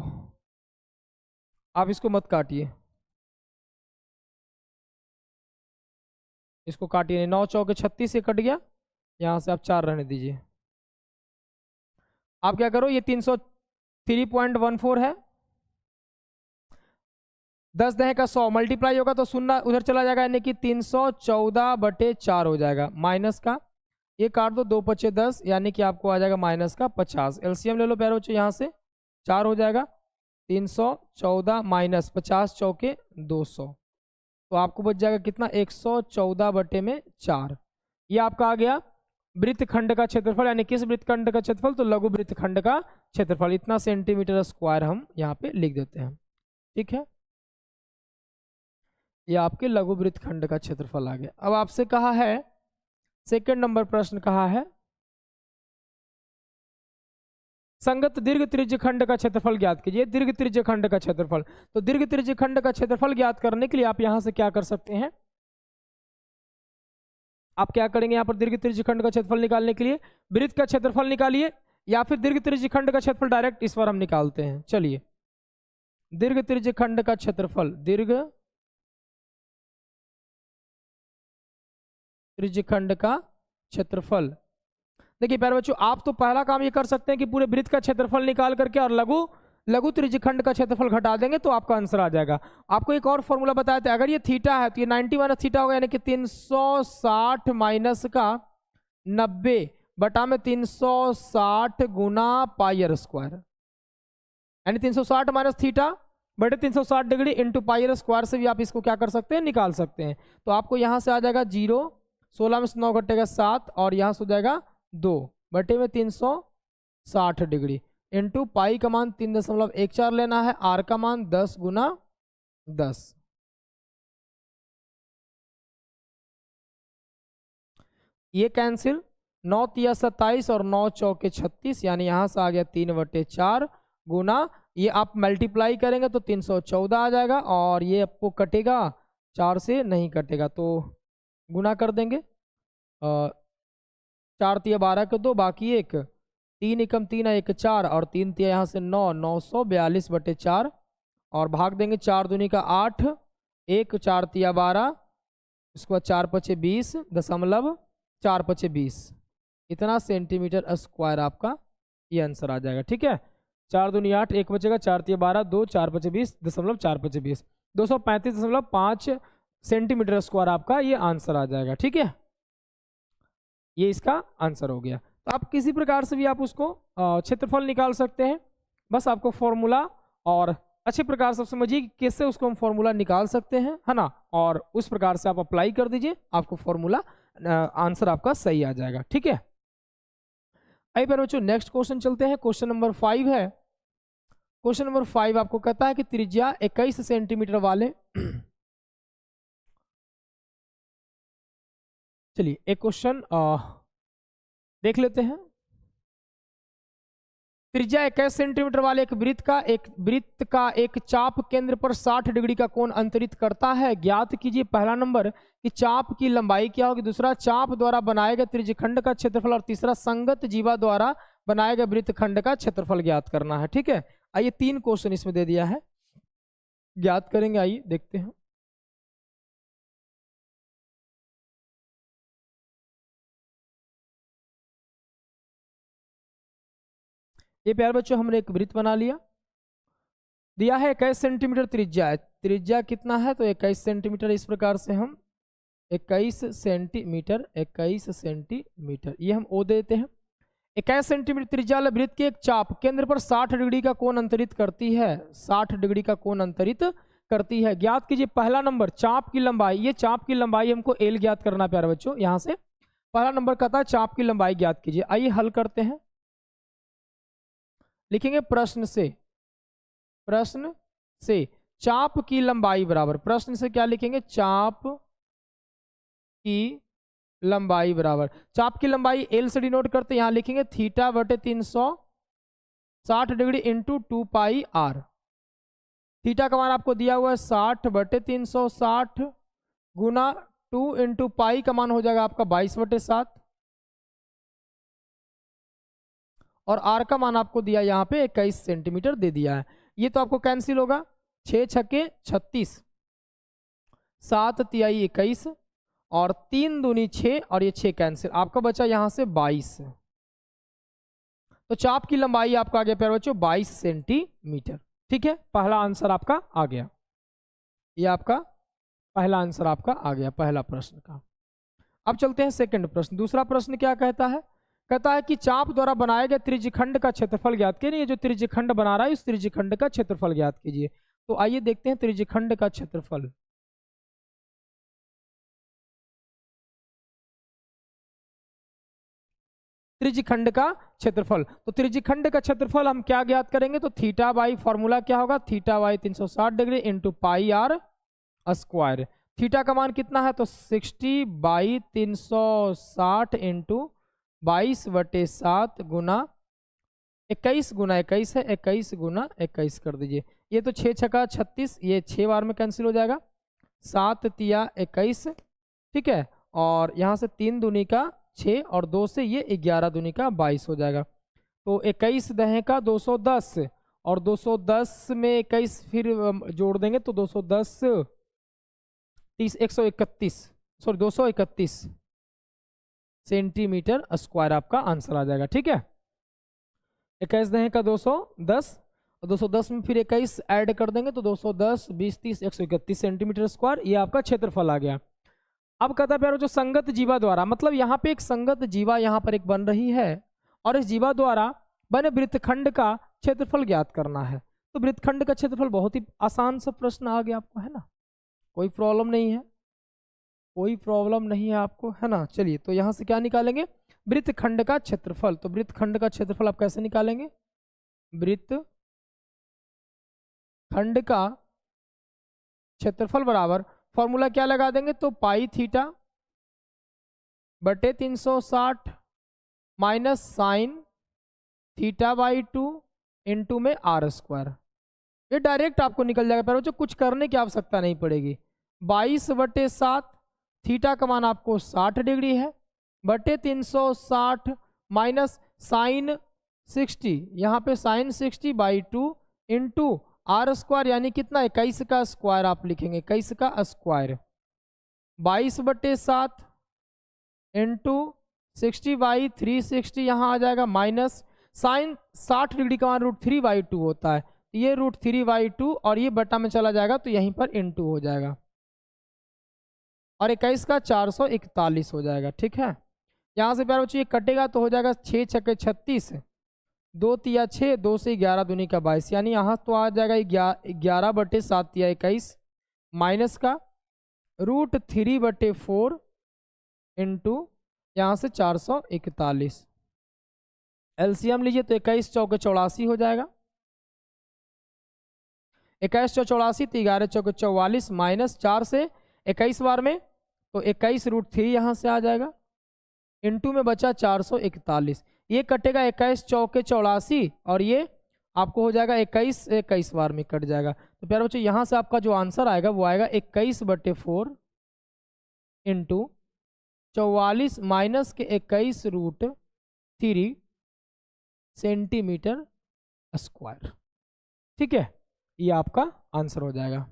आप इसको मत काटिए, इसको काटिए, 9 चौके 36 से कट गया, यहां से आप 4 रहने दीजिए। आप क्या करो, ये 303.14 है, 10 दहे का 100 मल्टीप्लाई होगा तो शून्य उधर चला जाएगा, यानी कि 314/4 हो जाएगा, माइनस का ये काट दो, 2 पचे 10, यानी कि आपको आ जाएगा माइनस का 50। एलसीएम ले लो प्यारे बच्चों, यहाँ से 4 हो जाएगा, 314 माइनस 50 चौके 200, तो आपको बच जाएगा कितना, 114/4। ये आपका आ गया वृत्तखंड का क्षेत्रफल, यानी किस वृत्तखंड का क्षेत्रफल, तो लघु वृत्तखंड का क्षेत्रफल, इतना सेंटीमीटर स्क्वायर हम यहाँ पे लिख देते हैं, ठीक है। ये आपके लघु वृत्तखंड का क्षेत्रफल आ गया। अब आपसे कहा है, सेकंड नंबर प्रश्न कहा है, संगत दीर्घ त्रिज्यखंड का क्षेत्रफल ज्ञात कीजिए, दीर्घ त्रिज्यखंड का क्षेत्रफल। तो दीर्घ त्रिज्यखंड का क्षेत्रफल ज्ञात करने के लिए आप यहां से क्या कर सकते हैं, आप क्या करेंगे, यहां पर दीर्घ त्रिज्यखंड का क्षेत्रफल निकालने के लिए वृत्त का क्षेत्रफल निकालिए, या फिर दीर्घ त्रिज्यखंड का क्षेत्रफल डायरेक्ट इस बार हम निकालते हैं। चलिए, दीर्घ त्रिज्यखंड का क्षेत्रफल, दीर्घ त्रिज्यखंड का क्षेत्रफल, देखिए प्यारे बच्चों, आप तो पहला काम ये कर सकते हैं कि पूरे वृत्त का क्षेत्रफल निकाल करके और लघु त्रिज्यखंड का क्षेत्रफल घटा देंगे तो आपका आंसर आ जाएगा। आपको एक और फॉर्मूला बताया था, अगर ये थीटा है तो ये 90 माइनस थीटा होगा, यानी कि 360 माइनस का 90 बटा में 360 गुना पाई आर स्क्वायर, यानी 360 माइनस थीटा बटे 360 degree into pi r square से भी आप इसको क्या कर सकते हैं, निकाल सकते हैं। तो आपको यहाँ से आ जाएगा 0, 16 में से 9 घटेगा 7, और यहाँ से हो जाएगा 2 बटे में 360 डिग्री इंटू पाई का मान 3.14 लेना है, आर का मान 10 गुना 10, ये कैंसिल, 9 तिया 27 और 9 चौके 36, यानी यहां से आ गया 3/4 गुना, ये आप मल्टीप्लाई करेंगे तो 314 आ जाएगा, और ये आपको कटेगा 4 से नहीं कटेगा तो गुना कर देंगे, 4 तिया 12 के 2, बाकी 1, 3 एकम 3 1 4, और 3 तिया यहाँ से 9, 942/4, और भाग देंगे 4 दूनी का 8, 1 4 तिया 12, उसके बाद 4 पचे 20.4 पचे 20, इतना सेंटीमीटर स्क्वायर आपका ये आंसर आ जाएगा, ठीक है। 4 दूनी 8, 1 बचेगा, 4 तिया 12, 2 4 पचे 20.4 पचे 20, 235.5 सेंटीमीटर स्क्वायर आपका ये आंसर आ जाएगा, ठीक है। ये इसका आंसर हो गया। तो आप किसी प्रकार से भी आप उसको क्षेत्रफल निकाल सकते हैं, बस आपको फॉर्मूला और अच्छे प्रकार से समझिए कि कैसे उसको हम फॉर्मूला निकाल सकते हैं, है ना, और उस प्रकार से आप अप्लाई कर दीजिए, आपको फॉर्मूला आंसर आपका सही आ जाएगा, ठीक है। आइए पर बच्चों नेक्स्ट क्वेश्चन चलते हैं, क्वेश्चन नंबर 5 है। क्वेश्चन नंबर 5 आपको कहता है कि त्रिज्या 21 सेंटीमीटर वाले चलिए एक क्वेश्चन देख लेते हैं। त्रिज्या 21 सेंटीमीटर वाले एक वृत्त का एक चाप केंद्र पर 60 डिग्री का कोण अंतरित करता है। ज्ञात कीजिए पहला नंबर कि चाप की लंबाई क्या होगी, दूसरा चाप द्वारा बनाए गए त्रिज्यखंड का क्षेत्रफल, और तीसरा संगत जीवा द्वारा बनाए गए वृत्तखंड का क्षेत्रफल ज्ञात करना है। ठीक है, आइए 3 क्वेश्चन इसमें दे दिया है, ज्ञात करेंगे। आइए देखते हैं। ये प्यारे बच्चों हमने एक वृत्त बना लिया, दिया है 21 सेंटीमीटर त्रिज्या है। त्रिज्या कितना है, तो 21 सेंटीमीटर। इस प्रकार से हम 21 सेंटीमीटर ये हम ओ देते हैं। 21 सेंटीमीटर त्रिज्या वाले वृत्त के एक चाप केंद्र पर 60 डिग्री का कोण अंतरित करती है। 60 डिग्री का कोण अंतरित करती है। ज्ञात कीजिए पहला नंबर चाप की लंबाई। ये चाप की लंबाई हमको एल ज्ञात करना प्यारे बच्चों। यहां से पहला नंबर कहता है चाप की लंबाई ज्ञात कीजिए। आइए हल करते हैं। लिखेंगे प्रश्न से चाप की लंबाई बराबर, प्रश्न से क्या लिखेंगे, चाप की लंबाई बराबर, चाप की लंबाई एल से डिनोट करते हैं, यहां लिखेंगे थीटा बटे 360 degree into 2 pi r. Theta का मान आपको दिया हुआ है 60 बटे 360 गुना 2 इंटू पाई का मान हो जाएगा आपका 22 बटे 7, और आर का मान आपको दिया यहाँ पे 21 सेंटीमीटर दे दिया है। ये तो आपको कैंसिल होगा, 6 छक्के 36, 7 तिहाई 21 और 3 दूनी 6 और ये 6 कैंसिल, आपका बचा यहाँ से 22। तो चाप की लंबाई आपका आ गया प्यारे बच्चों 22 सेंटीमीटर। ठीक है, पहला आंसर आपका आ गया। ये आपका पहला आंसर आपका आ गया पहला प्रश्न का। अब चलते हैं सेकंड प्रश्न। दूसरा प्रश्न क्या कहता है, कहता है कि चाप द्वारा बनाए गए त्रिज्यखंड का क्षेत्रफल ज्ञात कीजिए। ये जो त्रिज्यखंड बना रहा है इस त्रिज्यखंड का क्षेत्रफल ज्ञात कीजिए। तो आइए देखते हैं त्रिज्यखंड का क्षेत्रफल। त्रिज्यखंड का क्षेत्रफल, तो त्रिज्यखंड का क्षेत्रफल हम क्या ज्ञात करेंगे, तो थीटा बाई फॉर्मूला क्या होगा, theta by 360 degree into pi r square. Theta का मान कितना है, तो 60 बाई 360 इंटू 22 बटे 7 गुना 21 गुना 21 है, 21 गुना 21 कर दीजिए। ये तो 6 छक्का 36, ये 6 बार में कैंसिल हो जाएगा, 7 तिया 21। ठीक है, और यहाँ से 3 दूनी का 6 और 2 से ये 11 दूनी का 22 हो जाएगा। तो 21 दहे का 210 और 210 में 21 फिर जोड़ देंगे तो 210 30 231 सेंटीमीटर स्क्वायर आपका आंसर आ जाएगा। ठीक है, 21 दहे का 210 और 210 में फिर 21 ऐड कर देंगे तो 210 20 30 131 सेंटीमीटर स्क्वायर, ये आपका क्षेत्रफल आ गया। अब कहता है प्यारो जो संगत जीवा द्वारा, मतलब यहाँ पे एक संगत जीवा यहाँ पर एक बन रही है और इस जीवा द्वारा बने वृत्तखंड का क्षेत्रफल ज्ञात करना है। तो वृत्तखंड का क्षेत्रफल बहुत ही आसान सा प्रश्न आ गया आपको, है ना, कोई प्रॉब्लम नहीं है, कोई प्रॉब्लम नहीं है आपको, है ना। चलिए तो यहाँ से क्या निकालेंगे, वृत्तखंड का क्षेत्रफल। तो वृत्तखंड का क्षेत्रफल आप कैसे निकालेंगे, वृत्तखंड का क्षेत्रफल बराबर फॉर्मूला क्या लगा देंगे, तो पाई थीटा बटे 360 minus sign theta by 2 into में आर स्क्वायर। ये डायरेक्ट आपको निकल जाएगा, पर जो कुछ करने की आवश्यकता नहीं पड़ेगी। 22 बटे 7 थीटा का मान आपको 60 डिग्री है बटे 360 माइनस साइन 60, यहाँ पे sine 60 by 2 into r square, यानी कितना 21 का स्क्वायर आप लिखेंगे, 21 का स्क्वायर 22 बटे 7 इंटू 60 बाई 360 यहाँ आ जाएगा, माइनस साइन 60 डिग्री का मान √3/2 होता है, ये √3/2 और ये बटा में चला जाएगा तो यहीं पर इंटू हो जाएगा और 21 का 441 हो जाएगा। ठीक है, यहाँ से प्यारे बच्चों ये कटेगा तो हो जाएगा 6 छक्के 36, 2 तिया 6, 2 से 11 दूनी का 22, यानी यहाँ तो आ जाएगा 11 बटे 7 तिया 21 माइनस का √3/4 इंटू यहाँ से 441। एलसीएम लीजिए तो 21 चौके 84 हो जाएगा, 21 चौके 84 तो 11 चौके 44 माइनस 4 से 21 बार में तो 21 √3 यहाँ से आ जाएगा, इंटू में बचा 441। ये कटेगा 21 चौके 84 और ये आपको हो जाएगा 21 बार में कट जाएगा। तो प्यारे बच्चों यहाँ से आपका जो आंसर आएगा वो आएगा 21/4 इंटू 44 माइनस के 21√3 सेंटीमीटर स्क्वायर। ठीक है, ये आपका आंसर हो जाएगा।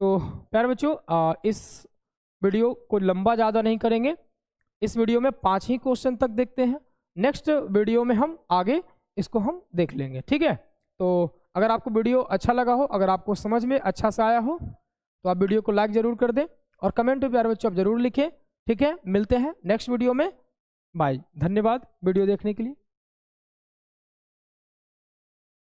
तो प्यारे बच्चों इस वीडियो को लंबा ज़्यादा नहीं करेंगे, इस वीडियो में 5 ही क्वेश्चन तक देखते हैं, नेक्स्ट वीडियो में हम आगे इसको हम देख लेंगे। ठीक है, तो अगर आपको वीडियो अच्छा लगा हो, अगर आपको समझ में अच्छा से आया हो तो आप वीडियो को लाइक ज़रूर कर दें और कमेंट में प्यारे बच्चों आप ज़रूर लिखें। ठीक है, मिलते हैं नेक्स्ट वीडियो में। बाय, धन्यवाद वीडियो देखने के लिए।